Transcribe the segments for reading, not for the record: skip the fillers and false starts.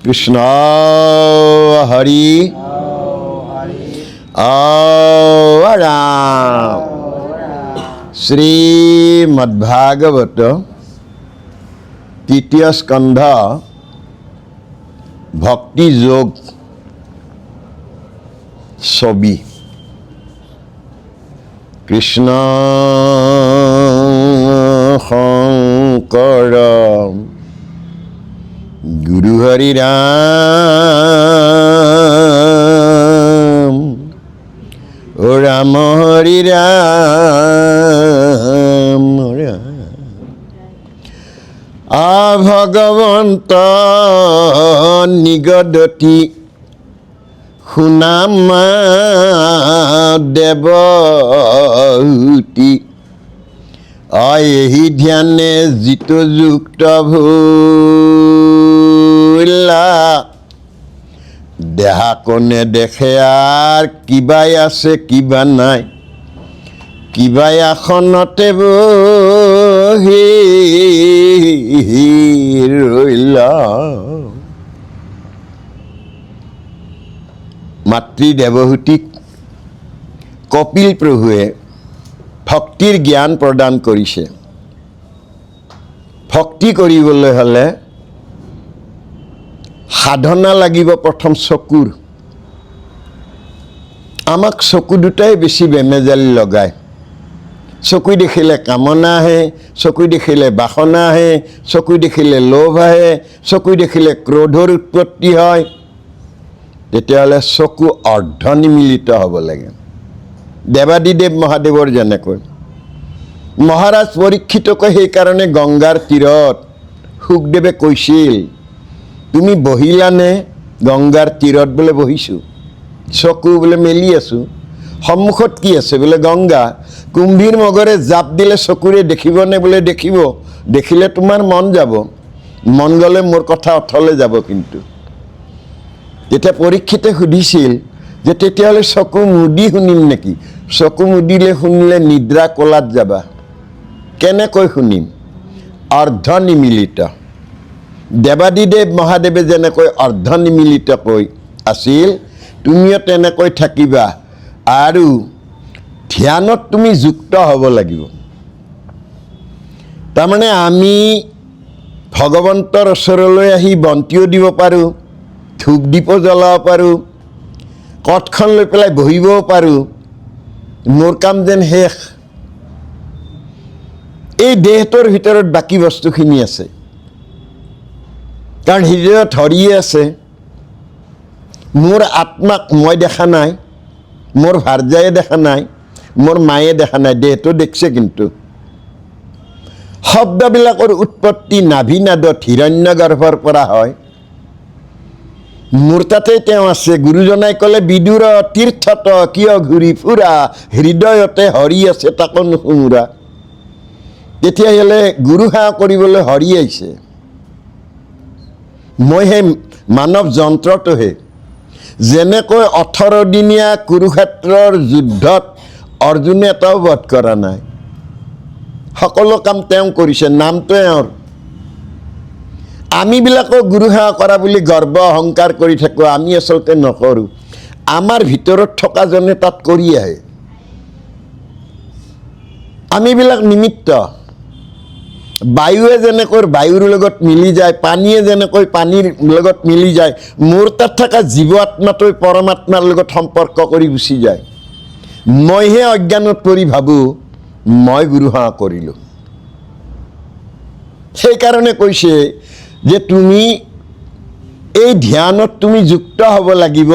কৃষ্ণ হৰি ৰাম। শ্ৰীমদ্ভাগৱত তৃতীয় স্কন্ধ ভক্তি যোগ ছবি। কৃষ্ণ শংকৰ গুৰু হৰি ৰাম, ও ৰাম হৰি ৰাম। ভগৱন্ত নিগদতি শুনামা দেৱহূতি, এহি ধ্যানে জিত যুক্ত ভুলা। দেহা কোনে দেখে আৰ কিবাই আছে কিবা নাই, কিবাই আসনতে বহি ৰৈলা। মাতৃ দেৱহূতিক কপিল প্ৰভুৱে ভক্তিৰ জ্ঞান প্ৰদান কৰিছে। ভক্তি কৰিবলৈ হ'লে সাধনা লাগিব প্ৰথম চকুৰ। আমাক চকু দুটাই বেছি বেমেজালি লগায়। চকু দেখিলে কামনা আহে, চকু দেখিলে বাসনা আহে, চকু দেখিলে লোভ আহে, চকু দেখিলে ক্ৰোধৰ উৎপত্তি হয়। তেতিয়াহ'লে চকু অৰ্ধনিমিলিত হ'ব লাগে। দেৱাদিদেৱ মহাদেৱৰ যেনেকৈ মহাৰাজ পৰীক্ষিতকৈ সেইকাৰণে গংগাৰ তীৰত শুকদেৱে কৈছিল, তুমি বহিলানে? গংগাৰ তীৰত বোলে বহিছোঁ, চকু বোলে মেলি আছোঁ। সন্মুখত কি আছে? বোলে গংগা। কুম্ভীৰ মগৰে জাপ দিলে চকুৰে দেখিবনে? বোলে দেখিব। দেখিলে তোমাৰ মন যাব, মন গ'লে মোৰ কথা অথলে যাব। কিন্তু তেতিয়া পৰীক্ষিতে সুধিছিল যে তেতিয়াহ'লে চকু মুদি শুনিম নেকি? চকু মুদিলে শুনিলে নিদ্ৰা কলাত যাবা। কেনেকৈ শুনিম? অৰ্ধনিমিলিত। দেৱাদিদেৱ মহাদেৱে যেনেকৈ অৰ্ধনিমিলিতকৈ আছিল, তুমিও তেনেকৈ থাকিবা আৰু ধ্যানত তুমি যুক্ত হ'ব লাগিব। তাৰমানে আমি ভগৱন্তৰ ওচৰলৈ আহি বন্তিও দিব পাৰোঁ, ধূপ দীপো জ্বলাব পাৰোঁ, কঠখন লৈ পেলাই বহিবও পাৰোঁ, মোৰ কাম যেন শেষ। এই দেহটোৰ ভিতৰত বাকী বস্তুখিনি আছে, কাৰণ হৃদয়ত হৰিয়ে আছে। মোৰ আত্মাক মই দেখা নাই, মোৰ ভাৰ্যায়ে দেখা নাই, মোৰ মায়ে দেখা নাই, দেহটো দেখিছে। কিন্তু শব্দবিলাকৰ উৎপত্তি নাভিনাদত হিৰণ্য গৰ্ভৰ পৰা হয়। মোৰ তাতে তেওঁ আছে। গুৰুজনাই ক'লে, বিদুৰ তীৰ্থত কিয় ঘূৰি ফুৰা, হৃদয়তে হৰি আছে তাকো নুসুমুৰা। তেতিয়াহ'লে গুৰু সেৱা কৰিবলৈ হৰি আহিছে। মই সেই মানৱ যন্ত্ৰটোহে। যেনেকৈ 18 দিনীয়া কুৰুক্ষেত্ৰৰ যুদ্ধত অৰ্জুনে এটাও বধ কৰা নাই, সকলো কাম তেওঁ কৰিছে, নামটো এওঁৰ। আমিবিলাকক গুৰু সেৱা কৰা বুলি গৰ্ব অহংকাৰ কৰি থাকোঁ, আমি আচলতে নকৰোঁ। আমাৰ ভিতৰত থকাজনে তাত কৰি আহে। আমিবিলাক নিমিত্ত। বায়ুৱে যেনেকৈ বায়ুৰ লগত মিলি যায়, পানীয়ে যেনেকৈ পানীৰ লগত মিলি যায়, মোৰ তাত থকা জীৱ আত্মাটোৱে পৰমাত্মাৰ লগত সম্পৰ্ক কৰি গুচি যায়। মইহে অজ্ঞানত পৰি ভাবোঁ মই গুৰু সেৱা কৰিলোঁ। সেইকাৰণে কৈছে যে তুমি এই ধ্যানত তুমি যুক্ত হ'ব লাগিব।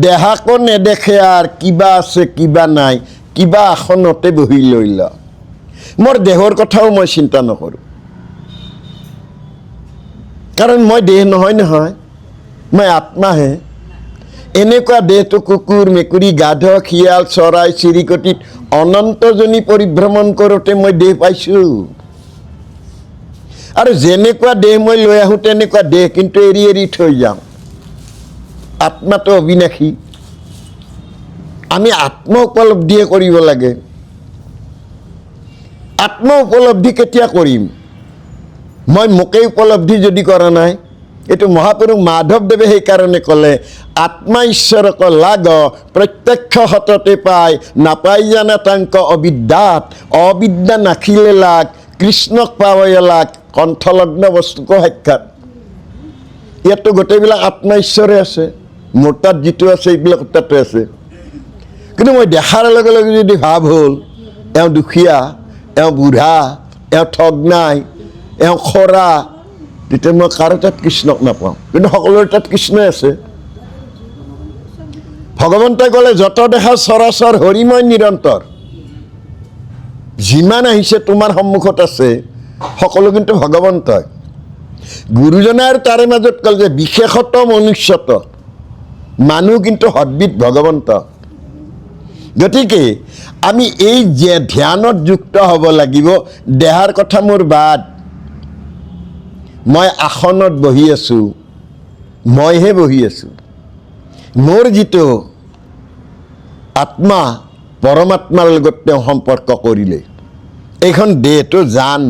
দেহাকো নেদেখে আৰু কিবা আছে কিবা নাই, কিবা আসনতে বহি লৈ ল। মোৰ দেহৰ কথাও মই চিন্তা নকৰোঁ, কাৰণ মই দেহ নহয় নহয়, মই আত্মাহে। এনেকুৱা দেহটো কুকুৰ, মেকুৰী, গাধ, শিয়াল, চৰাই চিৰিকটিত অনন্তজনী পৰিভ্ৰমণ কৰোঁতে মই দেহ পাইছোঁ। আৰু যেনেকুৱা দেহ মই লৈ আহোঁ তেনেকুৱা দেহ কিন্তু এৰি এৰি থৈ যাওঁ। আত্মাটো অবিনাশী। আমি আত্ম উপলব্ধিয়ে কৰিব লাগে। আত্ম উপলব্ধি কেতিয়া কৰিম? মই মোকেই উপলব্ধি যদি কৰা নাই, এইটো মহাপুৰুষ মাধৱদেৱে সেইকাৰণে ক'লে আত্মা ঈশ্বৰক লাগ প্ৰত্যক্ষ সততে পায় নাপাই জানা তাংক অবিদ্যাত অবিদ্যা নাখিলে লাগ কৃষ্ণক পাবই লাগ কণ্ঠলগ্ন বস্তুক সাক্ষাৎ ইয়াততো গোটেইবিলাক আত্মা ঈশ্বৰে আছে মোৰ তাত যিটো আছে এইবিলাক তাতে আছে কিন্তু মই দেখাৰ লগে লগে যদি ভাৱ হ'ল এওঁ দুখীয়া এওঁ বুঢ়া এওঁ ঠগ নাই এওঁ খৰা তেতিয়া মই কাৰো তাত কৃষ্ণক নাপাওঁ কিন্তু সকলোৰে তাত কৃষ্ণই আছে ভগৱন্তই ক'লে যত দেখা চৰাচৰ হৰিময় নিৰন্তৰ যিমান আহিছে তোমাৰ সন্মুখত আছে সকলো কিন্তু ভগৱন্তই গুৰুজনে আৰু তাৰে মাজত ক'লে যে বিশেষত মনুষ্যত মানুহ কিন্তু সদ্বিত ভগৱন্ত গতিকে আমি এই যে ধ্যানত যুক্ত হ'ব লাগিব দেহাৰ কথা মোৰ বাদ মই আসনত বহি আছোঁ মইহে বহি আছোঁ মোৰ যিটো আত্মা পৰমাত্মাৰ লগত তেওঁ সম্পৰ্ক কৰিলে এইখন দেহটো জান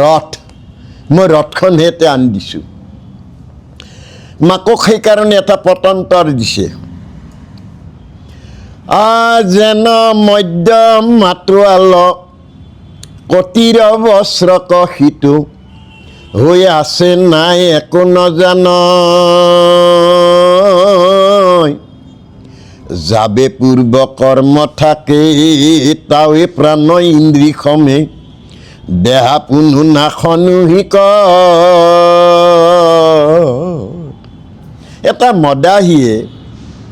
ৰথ মই ৰথখনহে তেওঁ আনি দিছোঁ মাকক সেইকাৰণে এটা পতন্তৰ দিছে যেন মধ্য মাতোৱাল কতিৰ বস্ত্ৰক সিটো হৈ আছে নাই একো নজান যাবে পূৰ্ব কৰ্ম থাকে তাৱে প্ৰাণ ইন্দ্ৰী খমে দেহা পুনু নাখনুহিক এটা মদাহীয়ে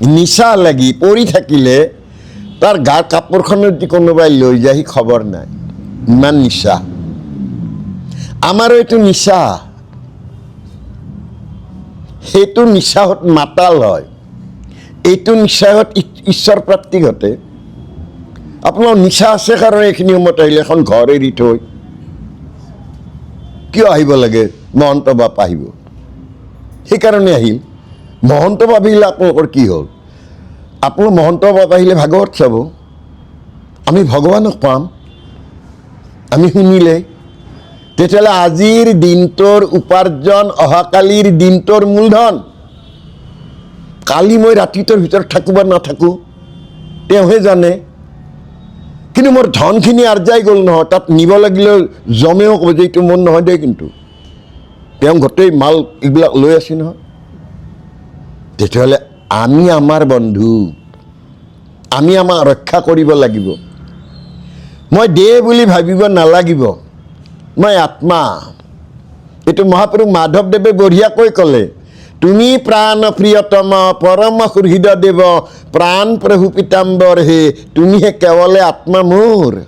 নিচা লাগি পৰি থাকিলে তাৰ গাৰ কাপোৰখনত যদি কোনোবাই লৈ যায় সি খবৰ নাই ইমান নিচা আমাৰো এইটো নিচা সেইটো নিচাহত মাতাল হয় এইটো নিচাহত ঈশ্বৰ প্ৰাপ্তি ঘটে আপোনাৰ নিচা আছে কাৰণে এইখিনি সময়ত আহিলে এখন ঘৰ এৰি থৈ কিয় আহিব লাগে মহন্ত বাপ আহিব সেইকাৰণে আহিল মহন্ত বাপ আহিলে আপোনালোকৰ কি হ'ল আপোনাৰ মহন্ত বাপ আহিলে ভাগৱত চাব আমি ভগৱানক পাম আমি শুনিলে তেতিয়াহ'লে আজিৰ দিনটোৰ উপাৰ্জন অহাকালিৰ দিনটোৰ মূলধন কালি মই ৰাতিটোৰ ভিতৰত থাকোঁ বা নাথাকোঁ তেওঁহে জানে কিন্তু মোৰ ধনখিনি আৰ্জাই গ'ল নহয় তাত নিব লাগিলে জমেও ক'ব যে এইটো মোৰ নহয় দেই কিন্তু তেওঁ গোটেই মাল এইবিলাক লৈ আছে নহয় তেতিয়াহ'লে আমি আমাৰ বন্ধু আমি আমাক ৰক্ষা কৰিব লাগিব মই দেহ বুলি ভাবিব নালাগিব মই আত্মা এইটো মহাপুৰুষ মাধৱদেৱে বঢ়িয়াকৈ ক'লে তুমি প্ৰাণ প্ৰিয়তম পৰম সুহৃদ দেৱ প্ৰাণ প্ৰভু পীতাম্বৰ হে তুমিহে কেৱলে আত্মা মোৰ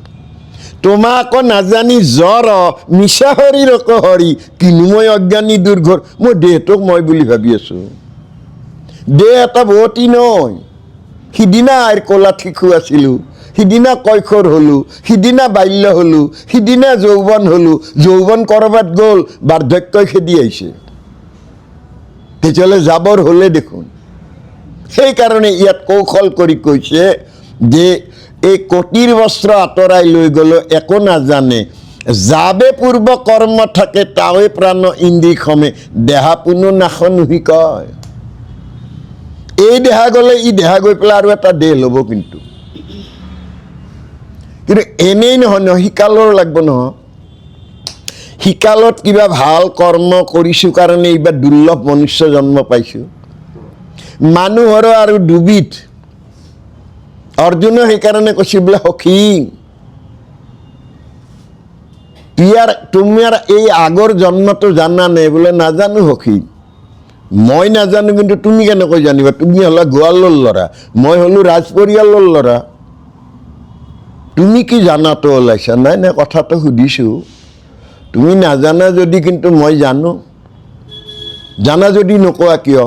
তোমাক নাজানি জ্বৰ মিছা শৰীৰক হৰি কিনো মই অজ্ঞানী দুৰ্ঘৰ মই দেহটোক মই বুলি ভাবি আছোঁ দেহ এটা বতী নয় সিদিনা আইৰ ক'লা শিশু আছিলোঁ সিদিনা কৈশোৰ হ'লোঁ সিদিনা বাল্য হ'লোঁ সিদিনা যৌৱন হ'লোঁ যৌৱন ক'ৰবাত গ'ল বাৰ্ধক্যই খেদি আহিছে তেতিয়াহ'লে যাবৰ হ'লে দেখোন সেইকাৰণে ইয়াত কৌশল কৰি কৈছে যে এই কটিৰ বস্ত্ৰ আঁতৰাই লৈ গ'লেও একো নাজানে যাবে পূৰ্ব কৰ্ম থাকে তাৱে প্ৰাণ ইন্দ্ৰী খমে দেহা পুনু নাখনুহি কয় এই দেহা গ'লে ই দেহা গৈ পেলাই আৰু এটা দেহ ল'ব কিন্তু এনেই নহয় নহয় শিকালৰ লাগিব নহয় শিকালত কিবা ভাল কৰ্ম কৰিছোঁ কাৰণে এইবাৰ দুৰ্লভ মনুষ্য জন্ম পাইছোঁ মানুহৰো আৰু দুবিধ অৰ্জুনে সেইকাৰণে কৈছে বোলে সখী তোমাৰ এই আগৰ জন্মটো জানানে বোলে নাজানো সখী মই নাজানো কিন্তু তুমি কেনেকৈ জানিবা তুমি হ'লা গোৱালৰ ল'ৰা মই হ'লোঁ ৰাজ পৰিয়ালৰ ল'ৰা তুমি কি জানাতো ওলাইছা নাই নাই কথাটো সুধিছোঁ তুমি নাজানা যদি কিন্তু মই জানো জানা যদি নকোৱা কিয়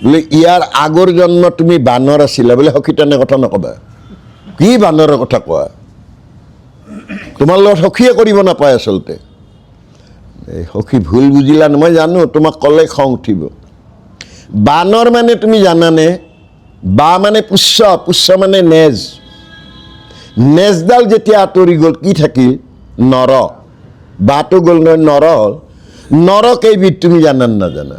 বোলে ইয়াৰ আগৰ জন্ম তুমি বানৰ আছিলা বোলে সখী তেনে কথা নকবা কি বানৰৰ কথা কোৱা তোমাৰ লগত সখীয়ে কৰিব নাপায় আচলতে এই সখী ভুল বুজিলা মই জানো তোমাক ক'লে খং উঠিব বানৰ মানে তুমি জানানে বা মানে পুষ্য মানে নেজ নেজডাল যেতিয়া আঁতৰি গ'ল কি থাকিল নৰ বাটো গ'ল নহয় নৰ হ'ল নৰ কেইবিধ তুমি জানা নাজানা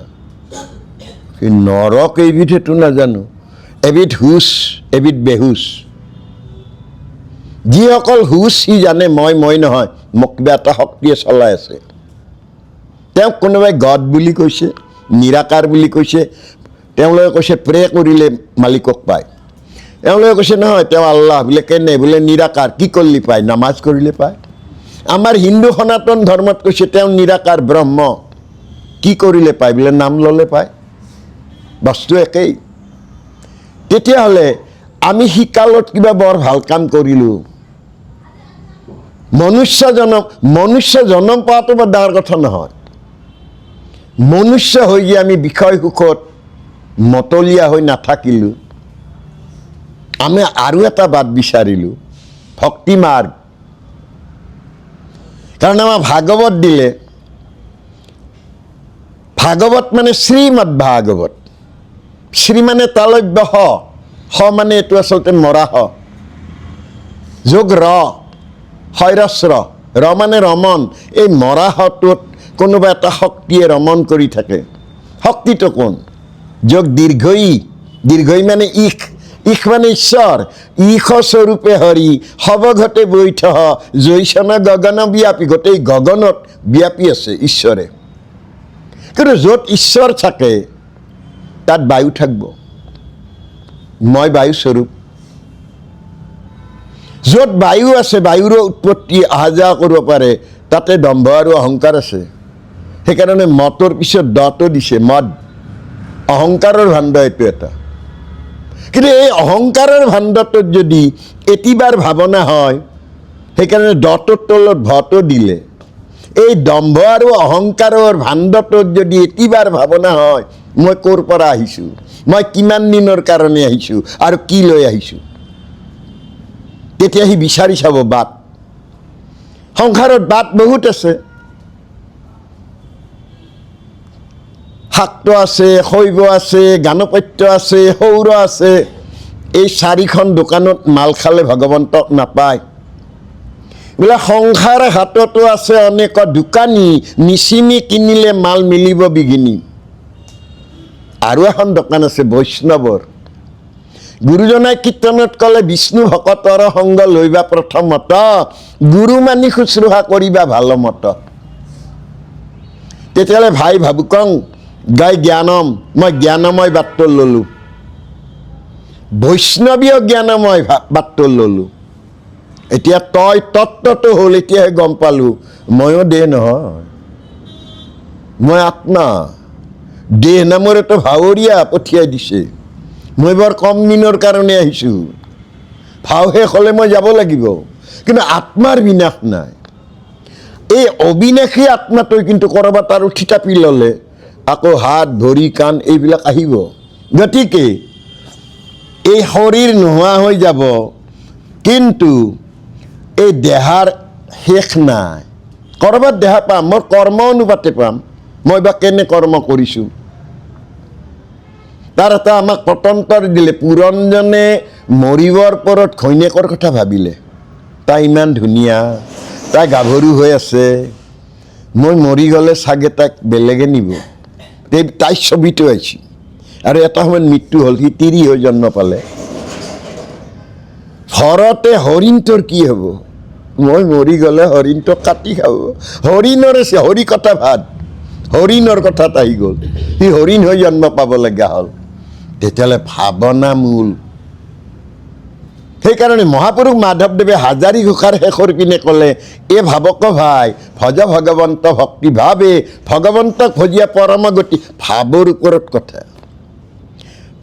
নৰক এইবিধেতো নাজানো, এবিধ হুচ এবিধ বেহুচ। যিসকল হুচ সি জানে মই নহয়, মোক কিবা এটা শক্তিয়ে চলাই আছে। তেওঁক কোনোবাই গড বুলি কৈছে, নিৰাকাৰ বুলি কৈছে, তেওঁলোকে কৈছে প্ৰে কৰিলে মালিকক পায়। তেওঁলোকে কৈছে নহয় তেওঁ আল্লাহ বোলে, কেনে বোলে নিৰাকাৰ, কি কৰিলে পায়, নামাজ কৰিলে পায়। আমাৰ হিন্দু সনাতন ধৰ্মত কৈছে তেওঁ নিৰাকাৰ ব্ৰহ্ম, কি কৰিলে পায় বোলে, নাম ল'লে পায়। বস্তু একেই। তেতিয়াহ'লে আমি সিকালত কিবা বৰ ভাল কাম কৰিলোঁ, মনুষ্য জনম পোৱাটো বৰ ডাঙৰ কথা নহয়। মনুষ্য হৈ যে আমি বিষয় সুখত মতলীয়া হৈ নাথাকিলোঁ, আমি আৰু এটা বাট বিচাৰিলোঁ, ভক্তি মাৰ্গ। কাৰণ আমাৰ ভাগৱত দিলে, ভাগৱত মানে শ্ৰীমদ ভাগৱত। শ্ৰী মানে তালব্য হ মানে এইটো আচলতে মৰা হ, যোগ হৈৰস্য ৰ মানে ৰমন। এই মৰা হটোত কোনোবা এটা শক্তিয়ে ৰমন কৰি থাকে। শক্তিটো কোন? যোগ দীৰ্ঘই মানে ইখ মানে ঈশ্বৰ। ইখ স্বৰূপে হৰি সবঘতে বৈঠ জৈসন গগন ব্যাপী। গোটেই গগনত ব্যাপী আছে ঈশ্বৰে। কিন্তু য'ত ঈশ্বৰ থাকে তাত বায়ু থাকিব। মই বায়ু স্বৰূপ। য'ত বায়ু আছে, বায়ুৰো উৎপত্তি অহা যোৱা কৰিব পাৰে, তাতে দম্ভ আৰু অহংকাৰ আছে। সেইকাৰণে মতৰ পিছত দটো দিছে, মদ। অহংকাৰৰ ভাণ্ড এইটো এটা। কিন্তু এই অহংকাৰৰ ভাণ্ডটোত যদি এটিবাৰ ভাৱনা হয়, সেইকাৰণে দটোৰ তলত ভটো দিলে। এই দম্ভ আৰু অহংকাৰৰ ভাণ্ডটোত যদি এটিবাৰ ভাৱনা হয়, মই ক'ৰ পৰা আহিছোঁ, মই কিমান দিনৰ কাৰণে আহিছোঁ আৰু কি লৈ আহিছোঁ, তেতিয়া সি বিচাৰি চাব বাট। সংসাৰত বাট বহুত আছে। শাক্ত আছে, শৈৱ আছে, গাণপত্য আছে, সৌৰ আছে। এই চাৰিখন দোকানত মাল খালে ভগৱন্তক নাপায়। বোলে সংসাৰ হাততো আছে অনেক দোকানী, নিচিমি কিনিলে মাল মিলিব বিঘিনি। আৰু এখন দোকান আছে বৈষ্ণৱৰ। গুৰুজনাই কীৰ্তনত ক'লে, বিষ্ণু ভকতৰ সংগ লৈবা প্ৰথমত, গুৰু মানি শুশ্ৰূষা কৰিবা ভাল মত। তেতিয়াহ'লে ভাই ভাবুকং গাই জ্ঞানম, মই জ্ঞানময় বাটটো ল'লোঁ, বৈষ্ণৱীয় জ্ঞানময় বাটটো ল'লোঁ। এতিয়া তই তত্ত্বটো হ'ল, এতিয়াহে গম পালোঁ ময়ো দেহ নহয়, মই আত্মা। দেহ নামৰ এটা ভাৱৰীয়া পঠিয়াই দিছে। মই বৰ কম দিনৰ কাৰণে আহিছোঁ, ভাও শেষ হ'লে মই যাব লাগিব। কিন্তু আত্মাৰ বিনাশ নাই। এই অবিনাশী আত্মাটোৱে কিন্তু ক'ৰবাত আৰু থিতাপি ল'লে আকৌ হাত ভৰি কাণ এইবিলাক আহিব। গতিকে এই শৰীৰ নোহোৱা হৈ যাব, কিন্তু এই দেহাৰ শেষ নাই। ক'ৰবাত দেহা পাম, মোৰ কৰ্ম অনুপাতে পাম। মই বা কেনে কৰ্ম কৰিছোঁ তাৰ এটা আমাক পটন্তৰ দিলে। পুৰঞ্জনে মৰিবৰ পৰত ঘৈণীয়েকৰ কথা ভাবিলে। তাই ইমান ধুনীয়া, তাই গাভৰু হৈ আছে, মই মৰি গ'লে চাগে তাইক বেলেগে নিব। তাইৰ ছবিটো আহিছে। আৰু এটা সময়ত মৃত্যু হ'ল, সি তিৰি হৈ জন্ম পালে। ঘৰতে হৰিণটোৰ কি হ'ব? মই মৰি গ'লে হৰিণটোক কাটি খাব। হৰিণৰ হৰি কথা ভাত, হৰিণৰ কথাত আহি গ'ল, সি হৰিণ হৈ জন্ম পাব লগা হ'ল। তেতিয়াহ'লে ভাৱনা মূল। সেইকাৰণে মহাপুৰুষ মাধৱদেৱে হাজাৰী ঘোষাৰ শেষৰ পিনে ক'লে, এ ভাৱক ভাই, ভজ ভগৱন্ত ভক্তি ভাৱে, ভগৱন্তক ভজিয়া পৰম গতি। ভাৱৰ ওপৰত কথা।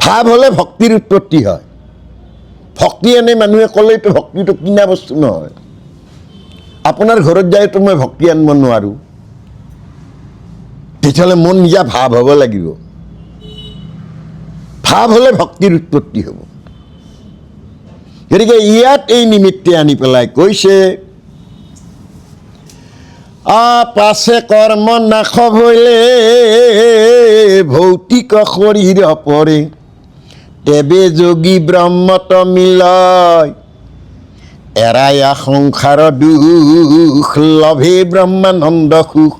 ভাৱ হ'লে ভক্তিৰ উৎপত্তি হয়। ভক্তি এনে মানুহে ক'লেতো ভক্তিটো কিনা বস্তু নহয়। আপোনাৰ ঘৰত যাইতো মই ভক্তি আনিব নোৱাৰোঁ। তেতিয়াহ'লে মোৰ নিজা ভাৱ হ'ব লাগিব। ভাৱ হ'লে ভক্তিৰ উৎপত্তি হ'ব। গতিকে ইয়াত এই নিমিত্তে আনি পেলাই কৈছে, পাছে কৰ্ম নাশ ভৈলে ভৌতিক শৰীৰ পৰে, তেবে যোগী ব্ৰহ্মত মিলয়, এৰায়া সংসাৰ দুখ, লভে ব্ৰহ্মানন্দ সুখ,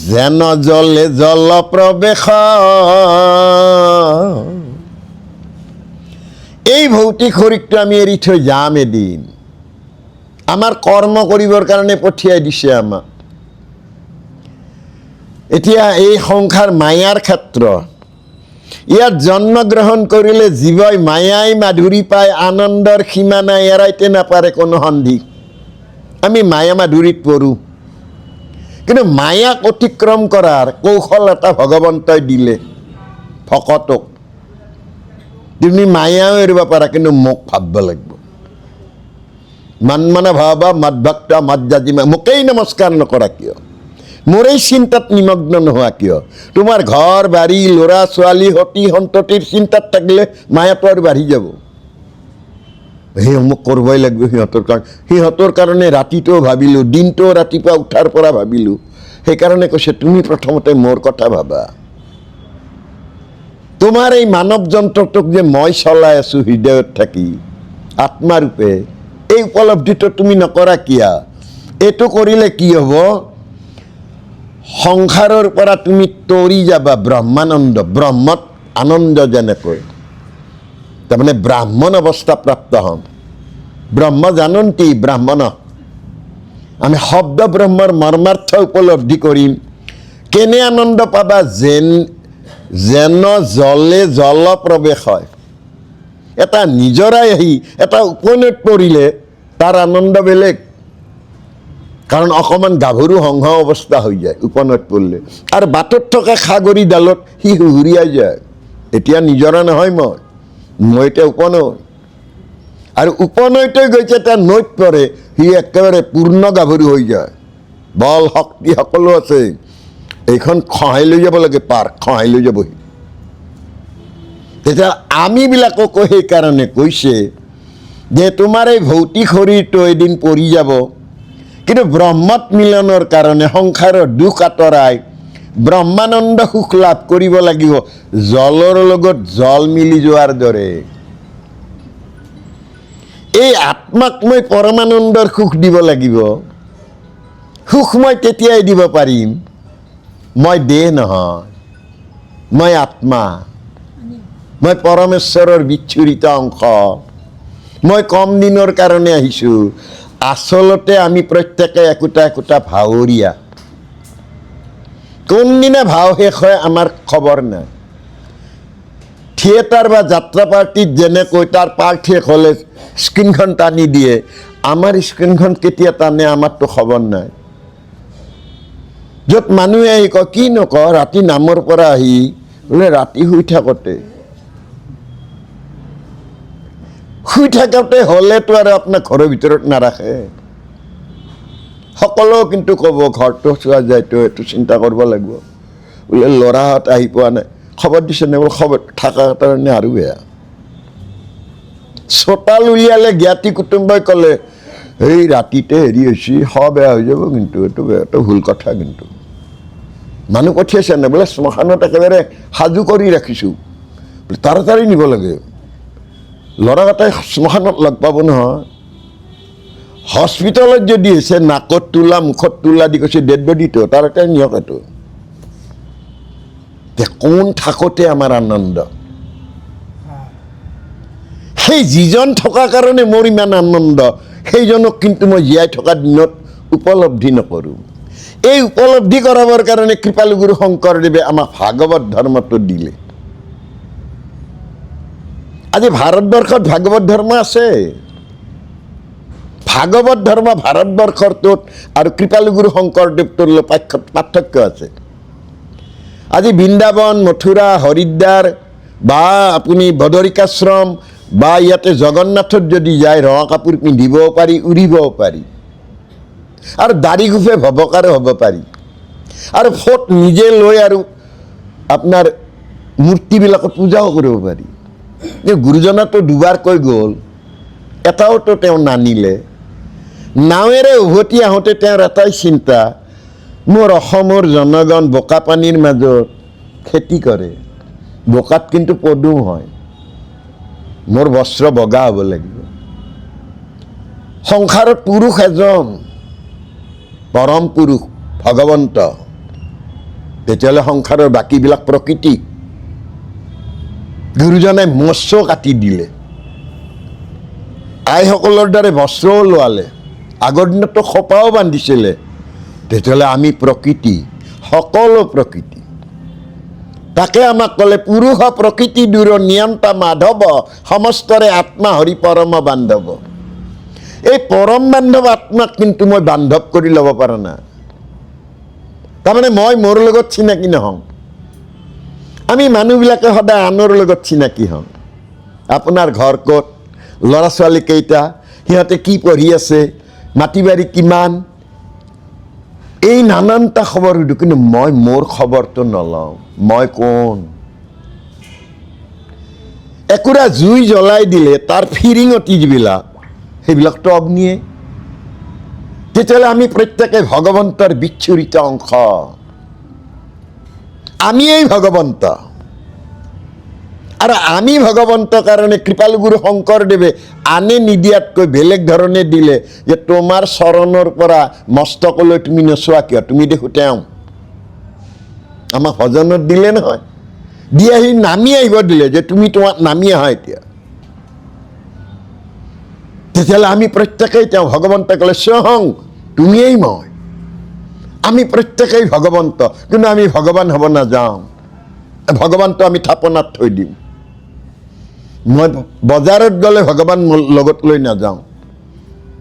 যেন জলে জল প্ৰবেশ, যেন জলে জল প্ৰবেশ, তেনে জলে জল প্ৰবেশ। গতিকে ইয়াত এই নিমিত্তে আনি পেলাই কৈছে, পাছে কৰ্ম নাশ ভৈলে ভৌতিক শৰীৰ পৰে, তেবে যোগী ব্ৰহ্মত মিলয়, এৰায়া সংসাৰ দুখ, লভে ব্ৰহ্মানন্দ সুখ, যেন জলে জল প্ৰবেশ। ভৌতিক শৰীৰটো আমি এৰি থৈ যাম এদিন আমাৰ কৰ্ম কৰিবৰ কাৰণে পঠিয়াই দিছে আমাক এতিয়া এই সংসাৰ মায়াৰ ক্ষেত্ৰ ইয়াত জন্মগ্ৰহণ কৰিলে জীৱই মায়াই মাধুৰী পায় আনন্দৰ সীমা নাই এৰাইতে নাপাৰে কোনো সন্ধি আমি মায়া মাধুৰীত পৰোঁ কিন্তু মায়াক অতিক্ৰম কৰাৰ কৌশল এটা ভগৱন্তই দিলে ভকতক তুমি মায়াও এৰিব পাৰা কিন্তু মোক ভাবিব লাগিব মন ভাবা মদভক্ত মজ্জাজিমা মোকেই নমস্কাৰ নকৰা কিয় মোৰেই চিন্তাত নিমগ্ন নোহোৱা কিয় তোমাৰ ঘৰ বাৰী ল'ৰা ছোৱালী সতি সন্ততিৰ চিন্তাত থাকিলে মায়াটো আৰু বাঢ়ি যাব সেই মোক কৰিবই লাগিব সিহঁতৰ কাৰণে ৰাতিটোও ভাবিলোঁ দিনটোও ৰাতিপুৱা উঠাৰ পৰা ভাবিলোঁ সেইকাৰণে কৈছে তুমি প্ৰথমতে মোৰ কথা ভাবা তোমাৰ এই মানৱ যন্ত্ৰটোক যে মই চলাই আছোঁ হৃদয়ত থাকি আত্মাৰূপে এই উপলব্ধিটো তুমি নকৰা কিয়া এইটো কৰিলে কি হ'ব সংসাৰৰ পৰা তুমি তৰি যাবা ব্ৰহ্মানন্দ ব্ৰহ্মত আনন্দ যেনেকৈ তাৰমানে ব্ৰাহ্মণ অৱস্থা প্ৰাপ্ত হ'ম ব্ৰহ্ম জানন্তি ব্ৰাহ্মণ আমি শব্দ ব্ৰহ্মৰ মৰ্মাৰ্থ উপলব্ধি কৰিম কেনে আনন্দ পাবা যেন জলে জল প্ৰৱেশ হয় এটা নিজৰাই আহি এটা উপনৈত পৰিলে তাৰ আনন্দ বেলেগ কাৰণ অকণমান গাভৰু সংঘ অৱস্থা হৈ যায় উপনৈত পৰিলে আৰু বাটত থকা সাগৰী ডালত সি হুৰিয়াই যায় এতিয়া নিজৰা নহয় মই এতিয়া উপনৈ আৰু উপনৈতে গৈছে তাৰ নৈত পৰে সি একেবাৰে পূৰ্ণ গাভৰু হৈ যায় বল শক্তি সকলো আছে এইখন খহাই লৈ যাব লাগে পাৰ খহাই লৈ যাবহি তেতিয়া আমিবিলাককো সেইকাৰণে কৈছে যে তোমাৰ এই ভৌতিক শৰীৰটো এদিন পৰি যাব কিন্তু ব্ৰহ্মত মিলনৰ কাৰণে সংসাৰৰ দুখ আঁতৰাই ব্ৰহ্মানন্দ সুখ লাভ কৰিব লাগিব জলৰ লগত জল মিলি যোৱাৰ দৰে এই আত্মাক মই পৰমানন্দৰ সুখ দিব লাগিব সুখ মই তেতিয়াই দিব পাৰিম মই দেহ নহয় মই আত্মা মই পৰমেশ্বৰৰ বিচ্ছুৰিত অংশ মই কম দিনৰ কাৰণে আহিছোঁ আচলতে আমি প্ৰত্যেকে একোটা একোটা ভাৱৰীয়া কোনদিনা ভাও শেষ হয় আমাৰ খবৰ নাই থিয়েটাৰ বা যাত্ৰা পাৰ্টিত যেনেকৈ তাৰ পাৰ্ট শেষ হ'লে স্ক্ৰীণখন টানি দিয়ে আমাৰ স্ক্ৰীণখন কেতিয়া টানে আমাৰতো খবৰ নাই য'ত মানুহে আহি কয় কি নকয় ৰাতি নামৰ পৰা আহি বোলে ৰাতি শুই থাকোঁতে হ'লেতো আৰু আপোনাক ঘৰৰ ভিতৰত নাৰাখে সকলো কিন্তু ক'ব ঘৰটো চোৱা যায়তো এইটো চিন্তা কৰিব লাগিব বোলে ল'ৰাহঁত আহি পোৱা নাই খবৰ দিছে নে বোলে খবৰ থকাৰ কাৰণে আৰু বেয়া চোতাল উলিয়ালে জ্ঞাতি কুটুম্বই ক'লে এই ৰাতিতে হেৰি হৈছে বেয়া হৈ যাব কিন্তু এইটো ভুল কথা কিন্তু মানুহ পঠিয়াইছে নে বোলে শ্মশানত একেবাৰে সাজু কৰি ৰাখিছোঁ বোলে তাড়াতাড়ি নিব লাগে ল'ৰাকেইটাই শ্মশানত লগ পাব নহয় হস্পিটেলত যদি হৈছে নাকত তোলা মুখত তোলা দি কৈছে ডেড বডিটো তাড়াতাড়ি নিয়ক এইটো কোন থাকোঁতে আমাৰ আনন্দ সেই যিজন থকাৰ কাৰণে মোৰ ইমান আনন্দ সেইজনক কিন্তু মই জীয়াই থকা দিনত উপলব্ধি নকৰোঁ এই উপলব্ধি কৰাবৰ কাৰণে কৃপালু গুৰু শংকৰদেৱে আমাক ভাগৱত ধৰ্মটো দিলে আজি ভাৰতবৰ্ষত ভাগৱত ধৰ্ম আছে ভাগৱত ধৰ্ম ভাৰতবৰ্ষৰটোত আৰু কৃপালু গুৰু শংকৰদেৱটোৰ পাৰ্থক্য আছে আজি বৃন্দাবন মথুৰা হৰিদ্বাৰ বা আপুনি বদৰিকাশ্ৰম বা ইয়াতে জগন্নাথত যদি যায় ৰঙা কাপোৰ পিন্ধিবও পাৰি উৰিবও পাৰি আৰু দাড়ি গোফে ভবকাৰো হ'ব পাৰি আৰু ফট নিজে লৈ আৰু আপোনাৰ মূৰ্তিবিলাকত পূজাও কৰিব পাৰি গুৰুজনাতো দুবাৰ কৈ গ'ল এটাওতো তেওঁ নানিলে নাৱেৰে উভতি আহোঁতে তেওঁৰ এটাই চিন্তা মোৰ অসমৰ জনগণ বোকা পানীৰ মাজত খেতি কৰে বোকাত কিন্তু পদুম হয় মোৰ বস্ত্ৰ বগা হ'ব লাগিব সংসাৰত পুৰুষ এজন পৰম পুৰুষ ভগৱন্ত তেতিয়াহ'লে সংসাৰৰ বাকীবিলাক প্ৰকৃতি গুৰুজনাই মৎস্য কাটি দিলে আইসকলৰ দ্বাৰা বস্ত্ৰও লোৱালে, আগৰ দিনততো খোপাও বান্ধিছিলে। তেতিয়াহ'লে আমি প্ৰকৃতি, সকলো প্ৰকৃতি। তাকে আমাক ক'লে পুৰুষ প্ৰকৃতি দূৰ নিয়ন্তা মাধৱ, সমস্তৰে আত্মা হৰি পৰম বান্ধৱ। এই পৰম বান্ধৱ আত্মাক কিন্তু মই বান্ধৱ কৰি ল'ব পৰা নাই। তাৰমানে মই মোৰ লগত চিনাকি নহওঁ। আমি মানুহবিলাকে সদায় আনৰ লগত চিনাকি হওঁ। আপোনাৰ ঘৰ ক'ত, ল'ৰা ছোৱালী কেইটা, সিহঁতে কি পঢ়ি আছে, মাটি বাৰী কিমান, এই নানানটা খবৰ সুধো, কিন্তু মই মোৰ খবৰটো নলওঁ। মই কোন? একুৰা জুই জ্বলাই দিলে তাৰ ফিৰিঙতি যিবিলাক, সেইবিলাকতো অগ্নিয়ে। তেতিয়াহ'লে আমি প্ৰত্যেকে ভগৱন্তৰ বিচ্ছুৰিত অংশ। আমিয়েই ভগৱন্ত। আৰু আমি ভগৱন্ত কাৰণে কৃপালু গুৰু শংকৰদেৱে আনে নিদিয়াতকৈ বেলেগ ধৰণে দিলে, যে তোমাৰ চৰণৰ পৰা মস্তকলৈ তুমি নোচোৱা কিয়, তুমি দেখো তেওঁ। আমাক ভজনত দিলে নহয়, দি আহি নামি আহিব দিলে, যে তুমি তোমাক নামি আহা এতিয়া। তেতিয়াহ'লে আমি প্ৰত্যেকেই তেওঁ। ভগৱন্তই ক'লে স্বহং, তুমিয়েই মই। আমি প্ৰত্যেকেই ভগৱন্ত, কিন্তু আমি ভগৱান হ'ব নাযাওঁ। ভগৱানটো আমি থাপনাত থৈ দিম। মই বজাৰত গ'লে ভগৱান লগত লৈ নাযাওঁ,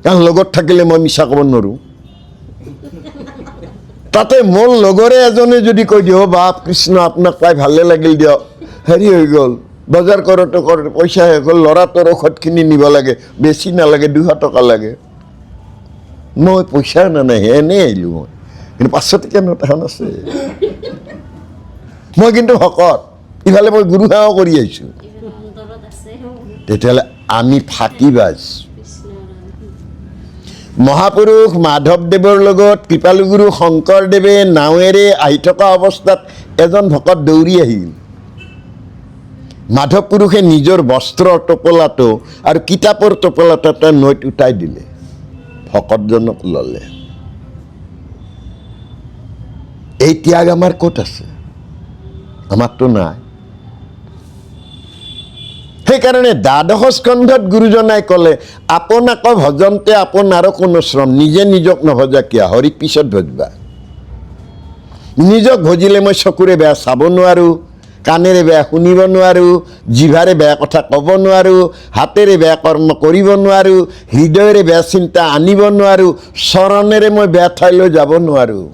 কাৰণ লগত থাকিলে মই মিছা ক'ব নোৱাৰোঁ। তাতে মোৰ লগৰে এজনে যদি কৈ দিয়ে, অ' বাপ কৃষ্ণ আপোনাক পাই ভালে লাগিল দিয়ক, হেৰি হৈ গ'ল, বজাৰ কৰোঁতে কৰোঁতে পইচা হৈ গ'ল, ল'ৰাটোৰ ঔষধখিনি নিব লাগে, বেছি নালাগে, 200 টকা লাগে। মই পইচা নাই, এনেই আহিলোঁ মই, কিন্তু 500 টকীয়া নোট এখন আছে। মই কিন্তু ভকত, ইফালে মই গুৰু সেৱাও কৰি আহিছোঁ। তেতিয়াহ'লে আমি ফাঁকিবাজ। মহাপুৰুষ মাধৱদেৱৰ লগত কৃপালুগুৰু শংকৰদেৱে নাৱেৰে আহি থকা অৱস্থাত এজন ভকত দৌৰি আহিল। মাধৱ পুৰুষে নিজৰ বস্ত্ৰৰ টোপোলাটো আৰু কিতাপৰ টোপোলাটো এটা নৈত উঠাই দিলে, ভকতজনক ল'লে। এই ত্যাগ আমাৰ ক'ত আছে? আমাৰতো নাই। সেইকাৰণে দ্বাদশ স্কন্ধত গুৰুজনাই ক'লে, আপোনাকো ভজন্তে আপোনাৰো কোনো শ্ৰম, নিজে নিজক নভজা কিয়া, হৰিক পিছত ভজবা। নিজক ভজিলে মই চকুৰে বেয়া চাব নোৱাৰোঁ, কাণেৰে বেয়া শুনিব নোৱাৰোঁ, জিভাৰে বেয়া কথা ক'ব নোৱাৰোঁ, হাতেৰে বেয়া কৰ্ম কৰিব নোৱাৰোঁ, হৃদয়েৰে বেয়া চিন্তা আনিব নোৱাৰোঁ, চৰণেৰে মই বেয়া ঠাইলৈ যাব নোৱাৰোঁ।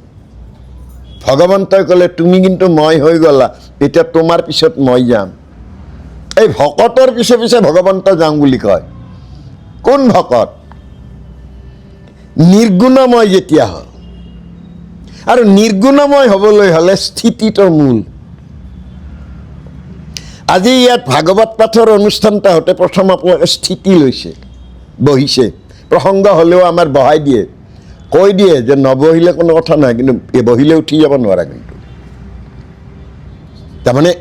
ভগৱন্তই ক'লে তুমি কিন্তু মই হৈ গ'লা, এতিয়া তোমাৰ পিছত মই যাম। এই ভকতৰ পিছে পিছে ভগৱন্ত যাওঁ বুলি কয়। কোন ভকত? নিৰ্গুণময় যেতিয়া হ'ল। আৰু নিৰ্গুণময় হ'বলৈ হ'লে স্থিতিটো মূল। আজি ইয়াত ভাগৱত পাঠৰ অনুষ্ঠানটা হওঁতে প্ৰথম আপোনালোকে স্থিতি লৈছে, বহিছে। প্ৰসংগ হ'লেও আমাৰ বহাই দিয়ে, কৈ দিয়ে যে নবহিলে কোনো কথা নাই, কিন্তু বহিলে উঠি যাব নোৱাৰা। কিন্তু তাৰমানে